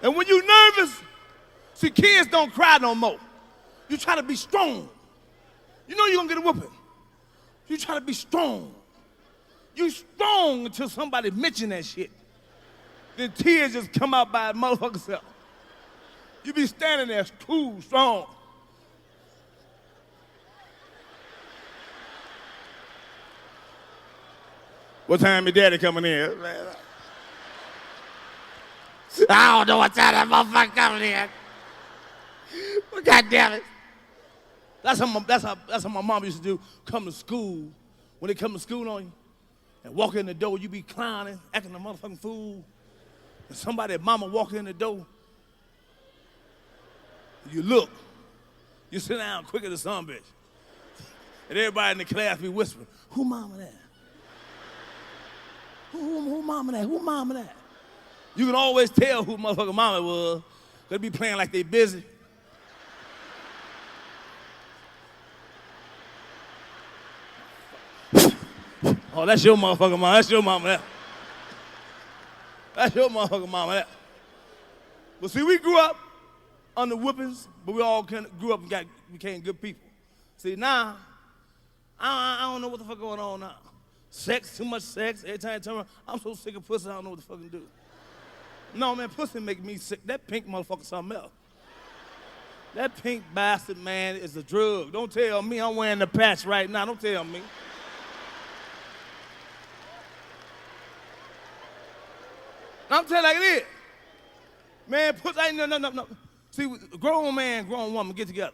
And when you nervous, see, kids don't cry no more. You try to be strong. You know you're gonna get a whooping. You try to be strong. You strong until somebody mention that shit. Then tears just come out by a motherfucking self. You be standing there cool, strong. What time your daddy coming in? I don't know what time that motherfucker coming in. But God damn it. That's how my mom used to do. Come to school, when they come to school on you, and walk in the door, you be clowning, acting a motherfucking fool. And somebody, mama walk in the door, you look, you sit down quicker than some bitch. And everybody in the class be whispering, who mama that? Who mama that? Who mama that? You can always tell who motherfucking mama it was. They be playing like they busy. Oh, that's your motherfucking mama. That's your mama. That's your motherfucking mama. But see, we grew up under whoopings, but we all grew up and became good people. See, now, I don't know what the fuck going on now. Sex, too much sex. Every time I turn around, I'm so sick of pussy, I don't know what the fuck to do. No, man, pussy make me sick. That pink motherfucker something else. That pink bastard, man, is a drug. Don't tell me I'm wearing the patch right now. Don't tell me. I'm telling you like it is. Man, pussy, no. See, a grown man, grown woman get together.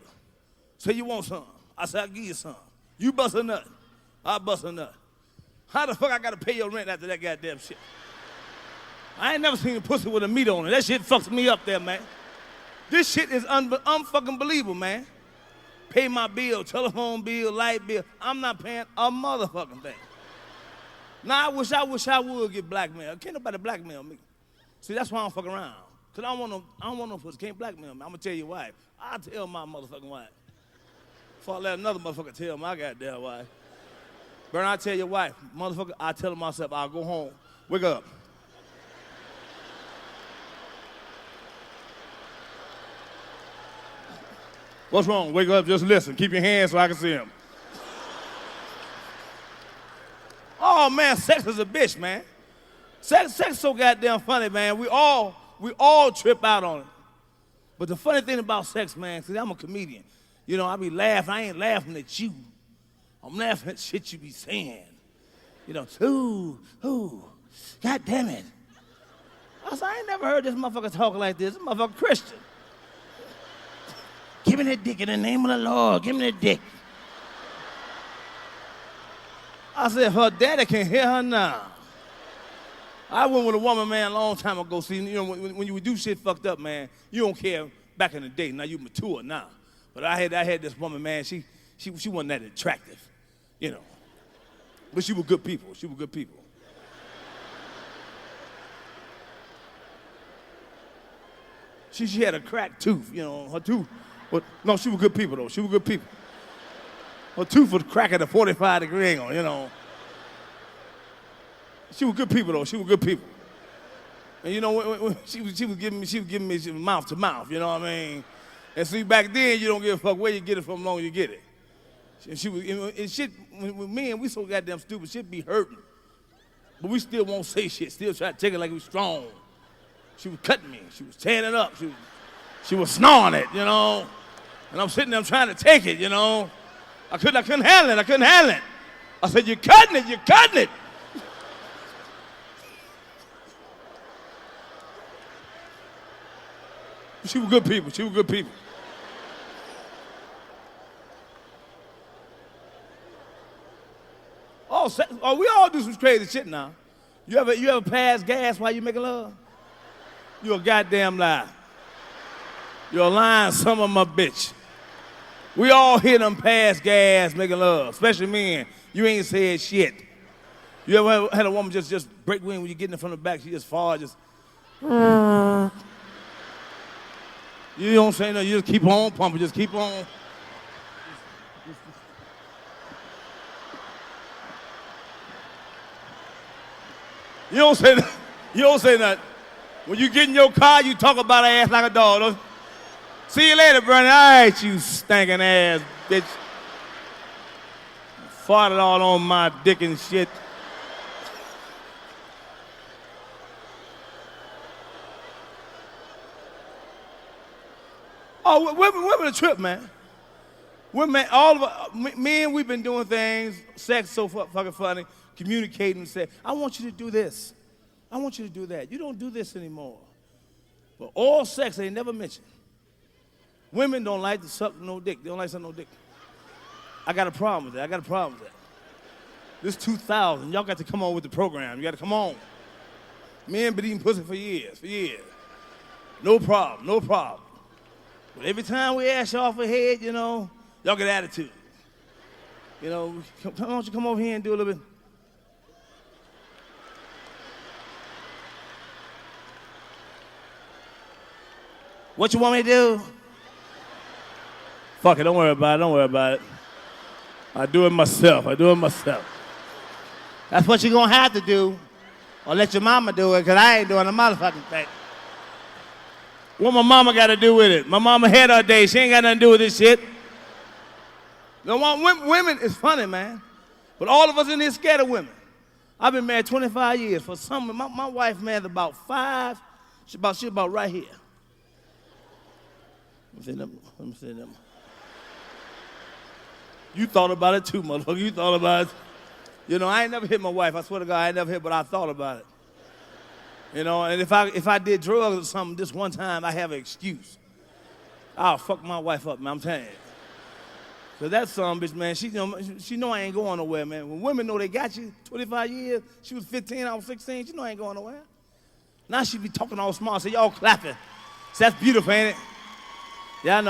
Say you want some. I say, I'll give you some. You bust a nut. I bust a nut. How the fuck I gotta pay your rent after that goddamn shit? I ain't never seen a pussy with a meat on it. That shit fucks me up there, man. This shit is unfucking believable, man. Pay my bill, telephone bill, light bill. I'm not paying a motherfucking thing. Now, I wish I would get blackmailed. Can't nobody blackmail me. See, that's why I don't fuck around. Cause I don't want no pussy. Can't blackmail me. I'm gonna tell your wife. I'll tell my motherfucking wife. Before I let another motherfucker tell my goddamn wife. Burn, I tell your wife, motherfucker, I tell her myself, I'll go home. Wake up. What's wrong? Wake up, just listen. Keep your hands so I can see them. Oh man, sex is a bitch, man. Sex so goddamn funny, man. We all trip out on it. But the funny thing about sex, man, see, I'm a comedian. You know, I be laughing. I ain't laughing at you. I'm laughing at shit you be saying. You know, ooh, God damn it. I ain't never heard this motherfucker talk like this. This motherfucker Christian. Give me that dick in the name of the Lord. Give me that dick. I said, her daddy can hear her now. I went with a woman, man, a long time ago. See, you know, when you do shit fucked up, man, you don't care back in the day. Now you mature now. But I had this woman, man, she wasn't that attractive, you know. But she was good people. She was good people. She had a cracked tooth, you know, her tooth. But no, she was good people, though. She was good people. Her tooth was cracked at a 45-degree angle, you know. She was good people, though. She was good people. And you know, when she was giving me mouth to mouth, you know what I mean? And see, back then, you don't give a fuck where you get it from, long as you get it. And shit, when me and we so goddamn stupid, shit be hurting. But we still won't say shit, still try to take it like we strong. She was cutting me, she was tearing it up, she was snoring it, you know? And I'm sitting there trying to take it, you know? I couldn't handle it, I said, you're cutting it. She was good people. Oh, we all do some crazy shit now. You ever pass gas while you making love? You a goddamn liar. You're a lying son of a bitch. We all hear them pass gas making love, especially men. You ain't said shit. You ever had a woman just break wind when you get in from the back, she just fall, just. You don't say nothing, you just keep on pumping, just keep on. You don't say nothing. When you get in your car, you talk about her ass like a dog. Don't... See you later, Bernie. All right, you stinking ass bitch. Farted all on my dick and shit. Oh, women a trip, man. Women, all of us, men, we've been doing things, sex so fucking funny, communicating and say, I want you to do this. I want you to do that. You don't do this anymore. But all sex ain't never mentioned. Women don't like to suck no dick. They don't like to suck no dick. I got a problem with that. This 2000, y'all got to come on with the program. You got to come on. Men been eating pussy for years. No problem. But every time we ask y'all for head, you know, y'all get attitude. You know, why don't you come over here and do a little bit? What you want me to do? Fuck it, don't worry about it. I do it myself. That's what you're gonna have to do. Or let your mama do it, because I ain't doing a motherfucking thing. What my mama got to do with it? My mama had her day. She ain't got nothing to do with this shit. You know, women is funny, man. But all of us in here scared of women. I've been married 25 years. For some, my wife married about 5. She about right here. Let me see them. You thought about it too, motherfucker. You thought about it. You know, I ain't never hit my wife. I swear to God, I ain't never hit, but I thought about it. You know, and if I did drugs or something this one time, I have an excuse. I'll fuck my wife up, man, I'm telling you. Cause that son bitch, man, she know I ain't going nowhere, man. When women know they got you, 25 years, she was 15, I was 16, she know I ain't going nowhere. Now she be talking all smart, so y'all clapping. So that's beautiful, ain't it? Yeah, I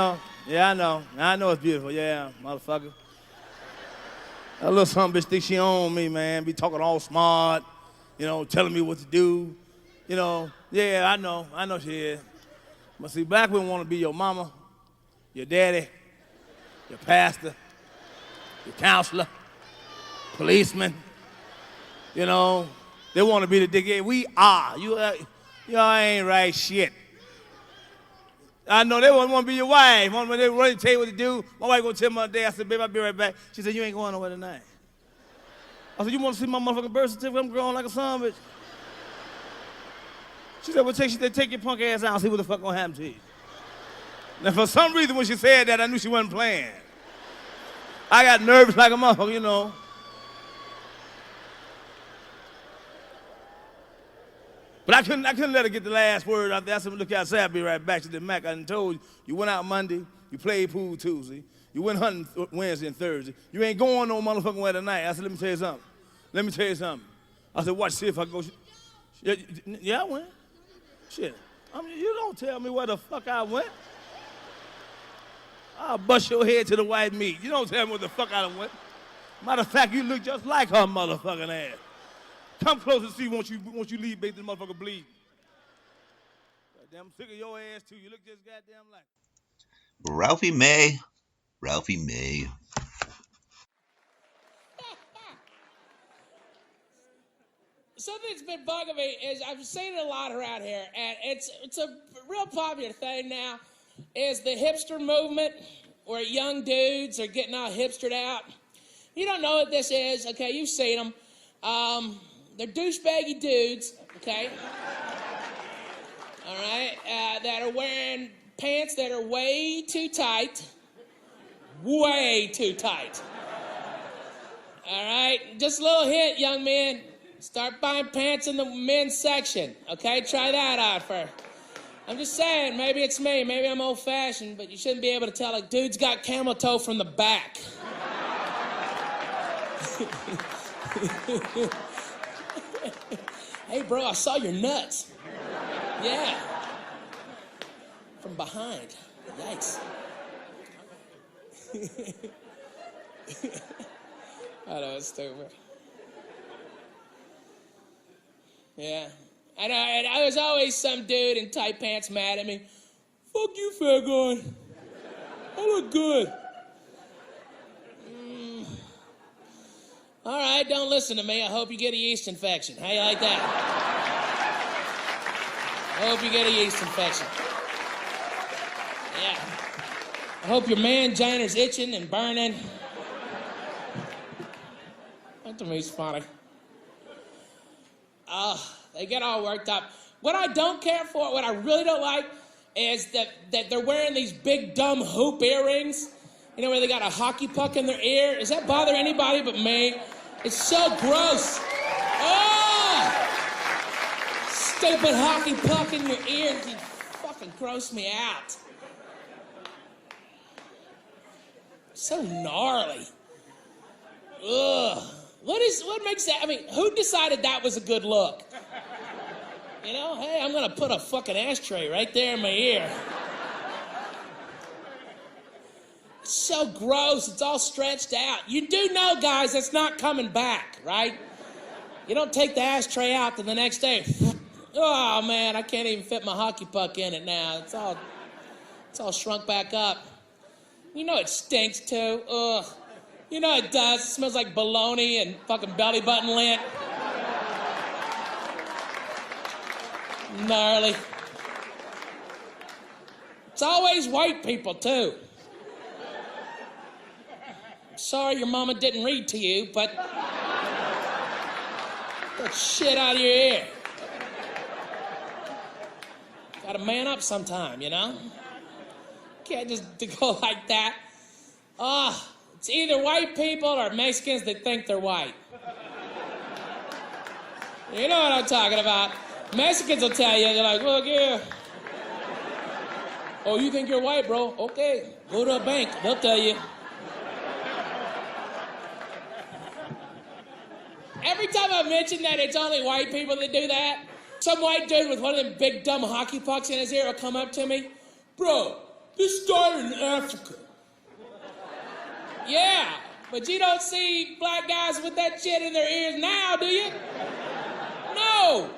know it's beautiful, yeah, motherfucker. That little son bitch think she own me, man. Be talking all smart, you know, telling me what to do. You know, yeah, I know she is. But see, black women want to be your mama, your daddy, your pastor, your counselor, policeman. You know, they want to be the dick. Yeah, we are. Y'all ain't right shit. I know they want to be your wife. They want to tell you what to do. My wife gonna tell me one day. I said, babe, I'll be right back. She said, you ain't going nowhere tonight. I said, you want to see my motherfucking birth certificate? I'm growing like a son bitch. She said, well, take your punk ass out and see what the fuck gonna happen to you. Now, for some reason, when she said that, I knew she wasn't playing. I got nervous like a motherfucker, you know. But I couldn't let her get the last word out there. I said, look outside, I'll be right back. She said, Mac, I done told you, you went out Monday, you played pool Tuesday, you went hunting Wednesday and Thursday. You ain't going no motherfucking way tonight. I said, let me tell you something. I said, watch, see if I go. Yeah, I went. Shit. I mean, you don't tell me where the fuck I went. I'll bust your head to the white meat. You don't tell me where the fuck I went. Matter of fact, you look just like her motherfucking ass. Come close and see once you leave, baby, the motherfucker bleed. Goddamn, I'm sick of your ass too. You look just goddamn like. Ralphie May. Something that's been bugging me is I've seen it a lot around here, and it's a real popular thing now, is the hipster movement, where young dudes are getting all hipstered out. You don't know what this is, okay? You've seen them. They're douchebaggy dudes, okay? All right, that are wearing pants that are way too tight. Way too tight. All right, just a little hint, young men. Start buying pants in the men's section, okay? Try that out first. I'm just saying, maybe it's me. Maybe I'm old-fashioned, but you shouldn't be able to tell a dude's got camel toe from the back. Hey, bro, I saw your nuts. Yeah. From behind. Yikes. I know, it's stupid. Yeah. I know, and I was always some dude in tight pants mad at me. Fuck you, fat guy. I look good. All right, don't listen to me. I hope you get a yeast infection. How you like that? I hope you get a yeast infection. Yeah. I hope your manginer's itching and burning. That to me's funny. They get all worked up. What I don't care for, what I really don't like, is that they're wearing these big dumb hoop earrings. You know, where they got a hockey puck in their ear. Does that bother anybody but me? It's so gross. Oh! Stupid hockey puck in your ear. You fucking gross me out. So gnarly. Ugh. What makes that? I mean, who decided that was a good look? You know, hey, I'm gonna put a fucking ashtray right there in my ear. It's so gross. It's all stretched out. You do know, guys, that's not coming back, right? You don't take the ashtray out to the next day. Oh man, I can't even fit my hockey puck in it now. It's all shrunk back up. You know it stinks too. Ugh. You know it does. It smells like bologna and fucking belly button lint. Gnarly. It's always white people too. Sorry your mama didn't read to you, but get shit out of your ear. Gotta man up sometime, you know? Can't just go like that. It's either white people or Mexicans that think they're white. You know what I'm talking about. Mexicans will tell you, they're like, look here. Oh, you think you're white, bro? Okay, go to a bank, they'll tell you. Every time I mention that it's only white people that do that, some white dude with one of them big dumb hockey pucks in his ear will come up to me. Bro, this started in Africa. Yeah, but you don't see black guys with that shit in their ears now, do you? No.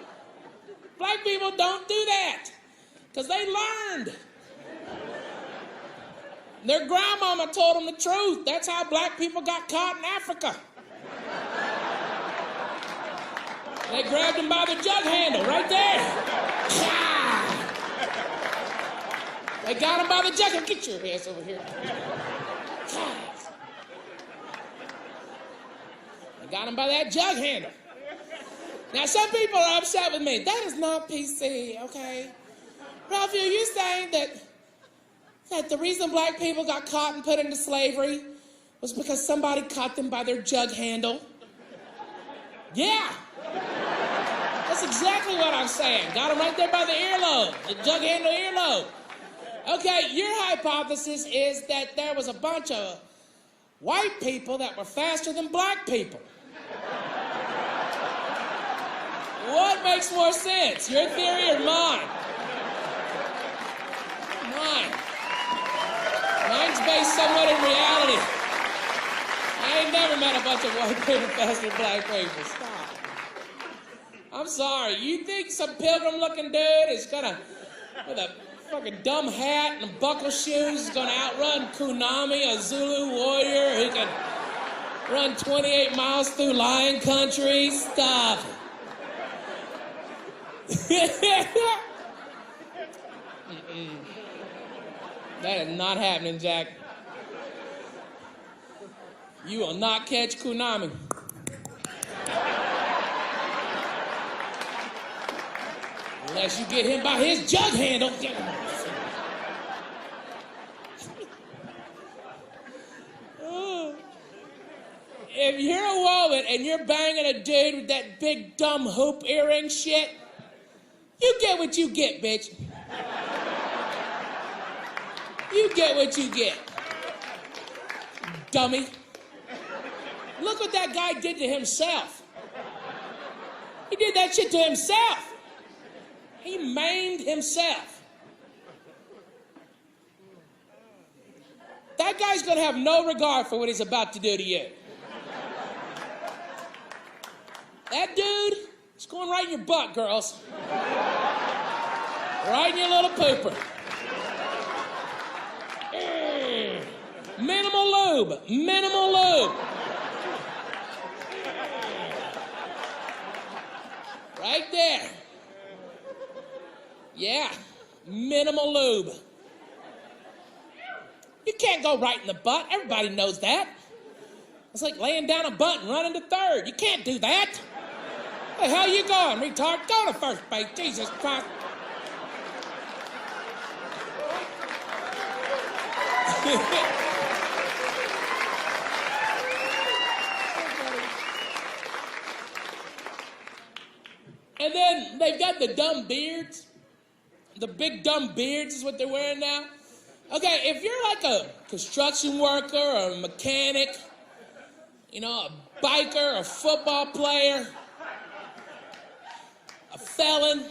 Black people don't do that. Because they learned. Their grandmama told them the truth. That's how black people got caught in Africa. They grabbed him by the jug handle right there. They got him by the jug handle. Get your ass over here. They got him by that jug handle. Now, some people are upset with me. That is not PC, okay? Ralphie, are you saying that the reason black people got caught and put into slavery was because somebody caught them by their jug handle? Yeah. That's exactly what I'm saying. Got them right there by the earlobe, the jug handle earlobe. Okay, your hypothesis is that there was a bunch of white people that were faster than black people. What makes more sense, your theory or mine? Mine. Mine's based somewhat in reality. I ain't never met a bunch of white people faster than black people. Stop. I'm sorry. You think some pilgrim-looking dude is gonna, with a fucking dumb hat and buckle shoes, is gonna outrun Kunami, a Zulu warrior who can run 28 miles through lion country? Stop. That is not happening, Jack. You will not catch Kunami. Unless you get him by his jug handle. If you're a woman and you're banging a dude with that big dumb hoop earring shit, you get what you get, bitch. You get what you get. Dummy. Look what that guy did to himself. He did that shit to himself. He maimed himself. That guy's gonna have no regard for what he's about to do to you. That dude is going right in your butt, girls. Right in your little pooper. Minimal lube. Minimal lube. Right there. Yeah. Minimal lube. You can't go right in the butt. Everybody knows that. It's like laying down a butt and running to third. You can't do that. Where the hell you going, retard? Go to first base. Jesus Christ. And then they've got the dumb beards. The big dumb beards is what they're wearing now. Okay, if you're like a construction worker or a mechanic You know, a biker, a football player, a felon.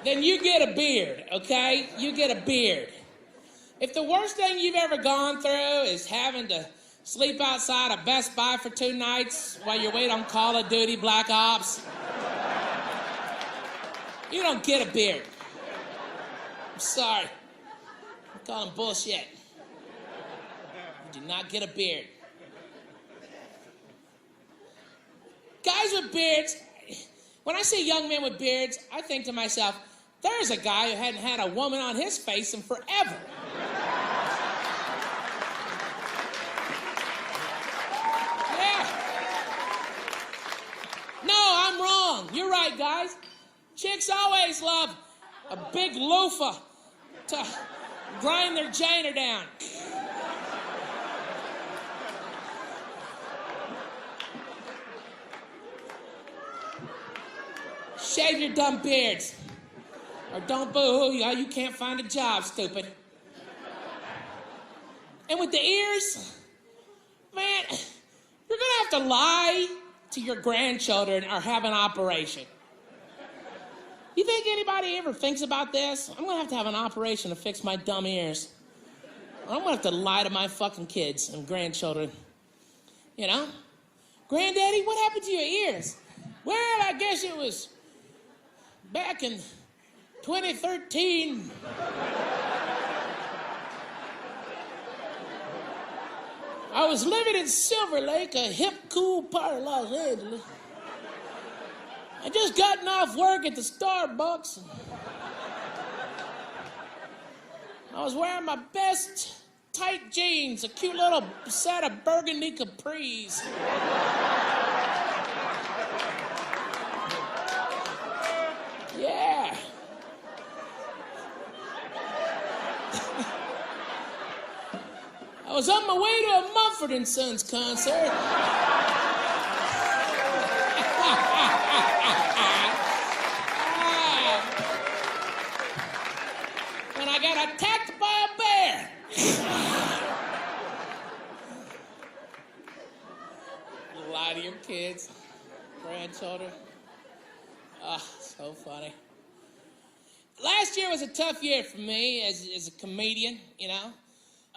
Then you get a beard, okay? You get a beard. If the worst thing you've ever gone through is having to sleep outside a Best Buy for 2 nights while you wait on Call of Duty Black Ops, you don't get a beard. I'm sorry. I'm calling bullshit. You do not get a beard. Guys with beards, when I see young men with beards, I think to myself, there's a guy who hadn't had a woman on his face in forever. Yeah. No, I'm wrong. You're right, guys. Chicks always love a big loofah to grind their jainer down. Shave your dumb beards. Or don't boo-hoo, you can't find a job, stupid. And with the ears, man, you're gonna have to lie to your grandchildren or have an operation. You think anybody ever thinks about this? I'm gonna have an operation to fix my dumb ears. I'm gonna have to lie to my fucking kids and grandchildren. You know? Granddaddy, what happened to your ears? Well, I guess it was back in 2013. I was living in Silver Lake, a hip, cool part of Los Angeles. I just gotten off work at the Starbucks. I was wearing my best tight jeans, a cute little set of burgundy capris. Yeah. I was on my way to a Mumford & Sons concert. When I got attacked by a bear. Lie to your kids, grandchildren. So funny. Last year was a tough year for me as a comedian, you know.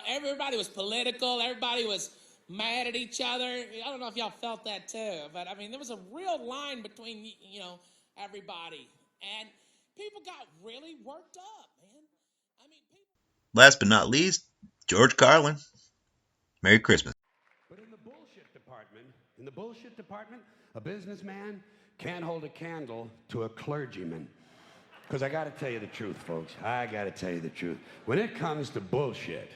Everybody was political. Everybody was mad at each other. I don't know if y'all felt that too, but I mean, there was a real line between, everybody. And people got really worked up, man. I mean, Last but not least, George Carlin. Merry Christmas. But in the bullshit department, a businessman can't hold a candle to a clergyman. Because I got to tell you the truth, folks. I got to tell you the truth. When it comes to bullshit,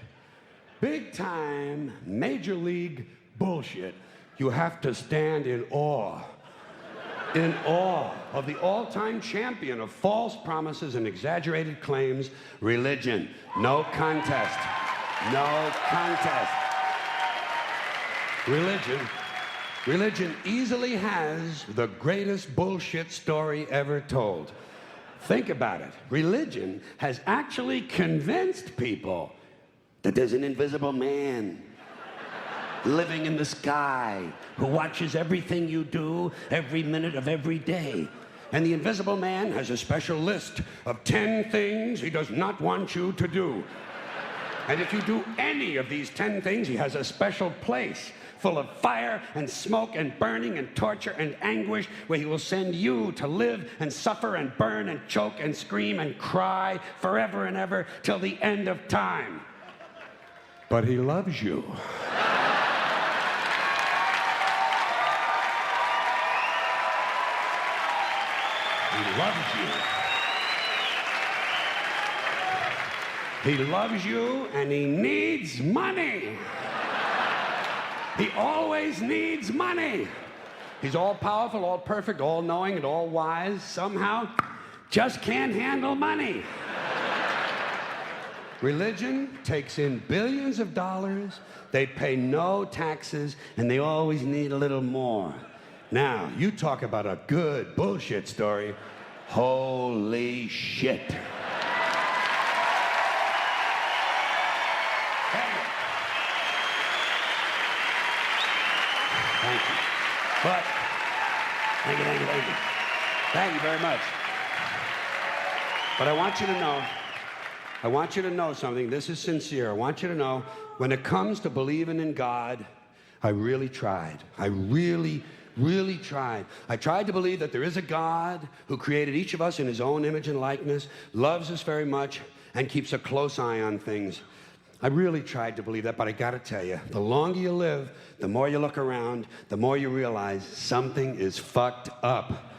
big time, major league bullshit, you have to stand in awe. In awe of the all-time champion of false promises and exaggerated claims, religion. No contest. No contest. Religion easily has the greatest bullshit story ever told. Think about it. Religion has actually convinced people that there's an invisible man living in the sky who watches everything you do every minute of every day. And the invisible man has a special list of 10 things he does not want you to do. And if you do any of these 10 things, he has a special place full of fire and smoke and burning and torture and anguish where he will send you to live and suffer and burn and choke and scream and cry forever and ever till the end of time. But he loves you. He loves you. He loves you and he needs money. He always needs money. He's all powerful, all perfect, all knowing, and all wise. Somehow, just can't handle money. Religion takes in billions of dollars. They pay no taxes, and they always need a little more. Now, you talk about a good bullshit story. Holy shit. Thank you very much. But I want you to know something. This is sincere. I want you to know, when it comes to believing in God, I really tried. I really tried. I tried to believe that there is a God who created each of us in his own image and likeness, loves us very much, and keeps a close eye on things. I really tried to believe that, but I gotta tell you, the longer you live, the more you look around, the more you realize something is fucked up.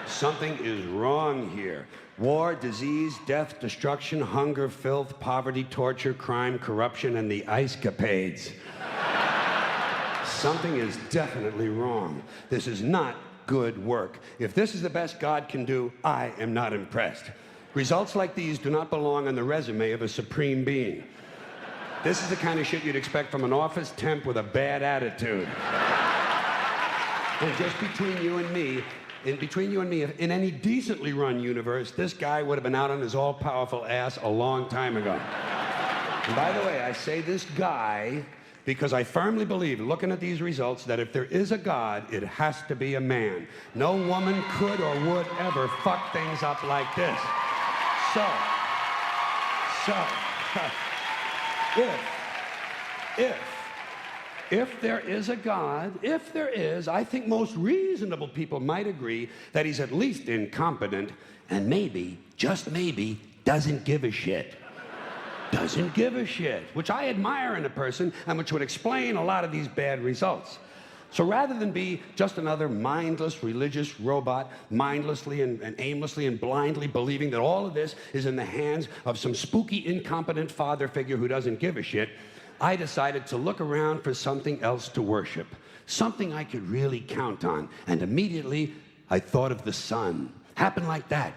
Something is wrong here. War, disease, death, destruction, hunger, filth, poverty, torture, crime, corruption, and the ice capades. Something is definitely wrong. This is not good work. If this is the best God can do, I am not impressed. Results like these do not belong on the resume of a supreme being. This is the kind of shit you'd expect from an office temp with a bad attitude. And just between you and me, in any decently run universe, this guy would have been out on his all-powerful ass a long time ago. And by the way, I say this guy because I firmly believe, looking at these results, that if there is a God, it has to be a man. No woman could or would ever fuck things up like this. If there is a God, if there is, I think most reasonable people might agree that he's at least incompetent and maybe, just maybe, doesn't give a shit. Doesn't give a shit, which I admire in a person and which would explain a lot of these bad results. So rather than be just another mindless religious robot, mindlessly and aimlessly and blindly believing that all of this is in the hands of some spooky, incompetent father figure who doesn't give a shit, I decided to look around for something else to worship, something I could really count on. And immediately, I thought of the sun. Happened like that.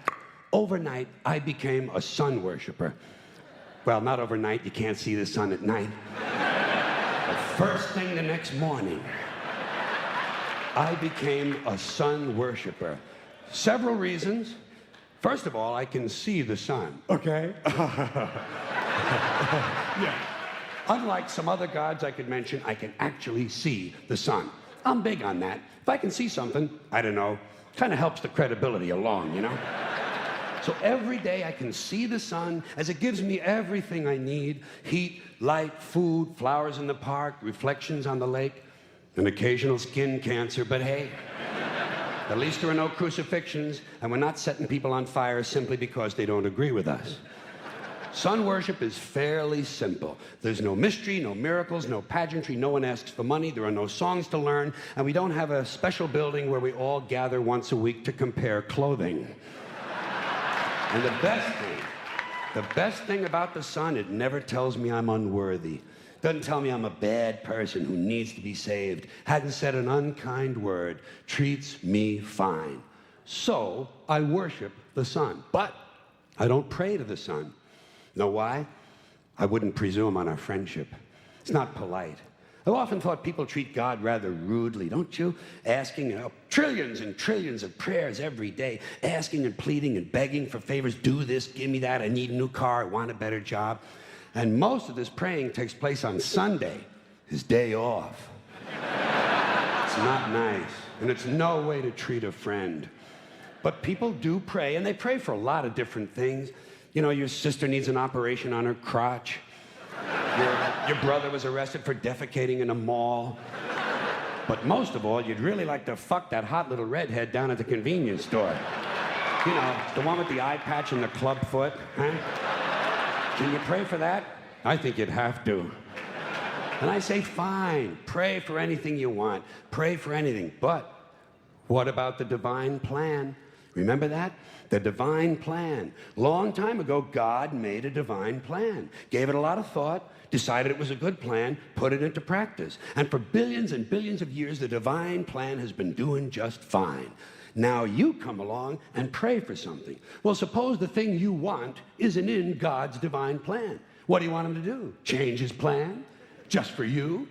Overnight, I became a sun worshiper. Well, not overnight. You can't see the sun at night. But first thing the next morning, I became a sun worshiper. Several reasons. First of all, I can see the sun. Okay? Yeah. Unlike some other gods I could mention, I can actually see the sun. I'm big on that. If I can see something, I don't know, kind of helps the credibility along, you know? So every day I can see the sun as it gives me everything I need: heat, light, food, flowers in the park, reflections on the lake, an occasional skin cancer, but hey, at least there are no crucifixions, and we're not setting people on fire simply because they don't agree with us. Sun worship is fairly simple. There's no mystery, no miracles, no pageantry, no one asks for money, there are no songs to learn, and we don't have a special building where we all gather once a week to compare clothing. And the best thing about the sun, it never tells me I'm unworthy. Doesn't tell me I'm a bad person who needs to be saved. Hadn't said an unkind word. Treats me fine. So I worship the sun. But I don't pray to the sun. Know why? I wouldn't presume on our friendship. It's not polite. I've often thought people treat God rather rudely, don't you? Asking trillions and trillions of prayers every day, asking and pleading and begging for favors. Do this, give me that, I need a new car, I want a better job. And most of this praying takes place on Sunday, his day off. It's not nice, and it's no way to treat a friend. But people do pray, and they pray for a lot of different things. You know, your sister needs an operation on her crotch. Your brother was arrested for defecating in a mall. But most of all, you'd really like to fuck that hot little redhead down at the convenience store. You know, the one with the eye patch and the club foot, huh? Can you pray for that? I think you'd have to. And I say, fine, pray for anything you want. Pray for anything. But what about the divine plan? Remember that? The divine plan. Long time ago, God made a divine plan. Gave it a lot of thought, decided it was a good plan, put it into practice. And for billions and billions of years, the divine plan has been doing just fine. Now you come along and pray for something. Well, suppose the thing you want isn't in God's divine plan. What do you want him to do? Change his plan? Just for you?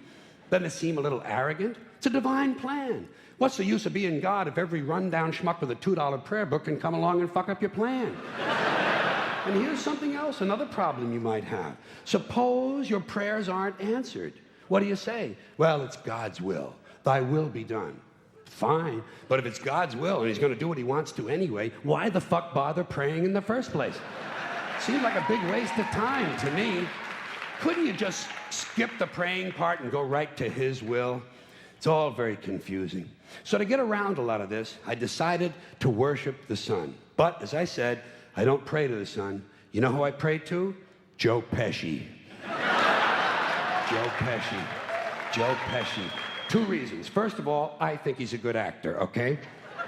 Doesn't it seem a little arrogant? It's a divine plan. What's the use of being God if every rundown schmuck with a $2 prayer book can come along and fuck up your plan? And here's something else, another problem you might have. Suppose your prayers aren't answered. What do you say? Well, it's God's will. Thy will be done. Fine. But if it's God's will and he's going to do what he wants to anyway, why the fuck bother praying in the first place? Seems like a big waste of time to me. Couldn't you just skip the praying part and go right to his will? It's all very confusing. So to get around a lot of this, I decided to worship the sun. But as I said, I don't pray to the sun. You know who I pray to? Joe Pesci. Joe Pesci. Joe Pesci. 2 reasons. First of all, I think he's a good actor, okay?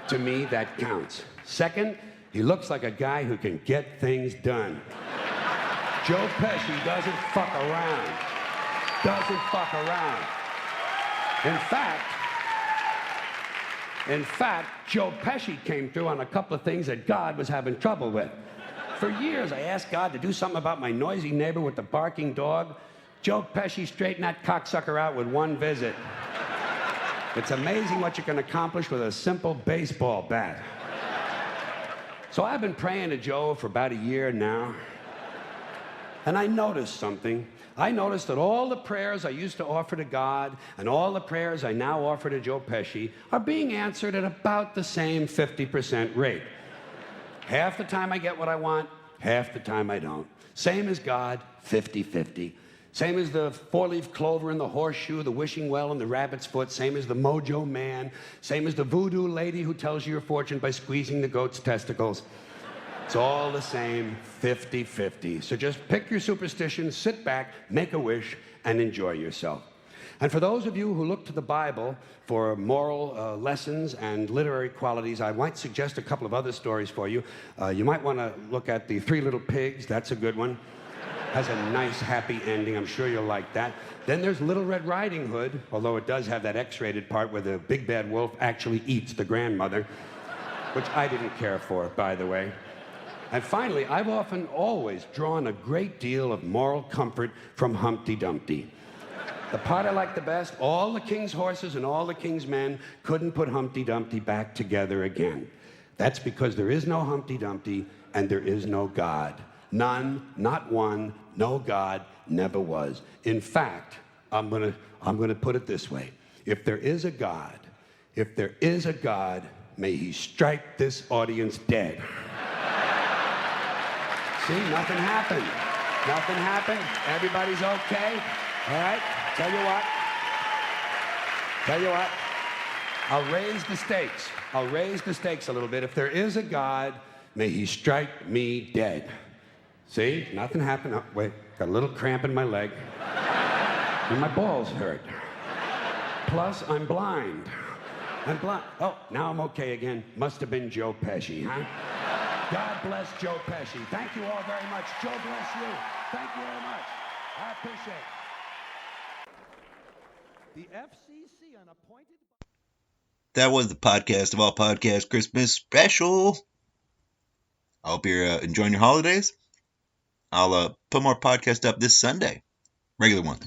To me, that counts. Second, he looks like a guy who can get things done. Joe Pesci doesn't fuck around. Doesn't fuck around. In fact, Joe Pesci came through on a couple of things that God was having trouble with. For years, I asked God to do something about my noisy neighbor with the barking dog. Joe Pesci straightened that cocksucker out with 1 visit. It's amazing what you can accomplish with a simple baseball bat. So I've been praying to Joe for about a year now. And I noticed something. I noticed that all the prayers I used to offer to God and all the prayers I now offer to Joe Pesci are being answered at about the same 50% rate. Half the time I get what I want, half the time I don't. Same as God, 50-50. Same as the 4-leaf clover and the horseshoe, the wishing well and the rabbit's foot. Same as the mojo man. Same as the voodoo lady who tells you your fortune by squeezing the goat's testicles. It's all the same, 50-50. So just pick your superstition, sit back, make a wish, and enjoy yourself. And for those of you who look to the Bible for moral lessons and literary qualities, I might suggest a couple of other stories for you. You might want to look at the 3 Little Pigs. That's a good one. Has a nice, happy ending. I'm sure you'll like that. Then there's Little Red Riding Hood, although it does have that X-rated part where the big bad wolf actually eats the grandmother, which I didn't care for, by the way. And finally, I've always drawn a great deal of moral comfort from Humpty Dumpty. The part I like the best, all the king's horses and all the king's men couldn't put Humpty Dumpty back together again. That's because there is no Humpty Dumpty and there is no God. None, not one, no God, never was. In fact, I'm gonna put it this way. If there is a God, may he strike this audience dead. See, nothing happened. Nothing happened. Everybody's okay. All right? Tell you what. I'll raise the stakes. I'll raise the stakes a little bit. If there is a God, may he strike me dead. See? Nothing happened. Oh, wait. Got a little cramp in my leg. And my balls hurt. Plus, I'm blind. Oh, now I'm okay again. Must have been Joe Pesci, huh? God bless Joe Pesci. Thank you all very much. Joe bless you. Thank you very much. I appreciate it. The FCC unappointed... That was the Podcast of All Podcasts Christmas special. I hope you're enjoying your holidays. I'll put more podcasts up this Sunday. Regular ones.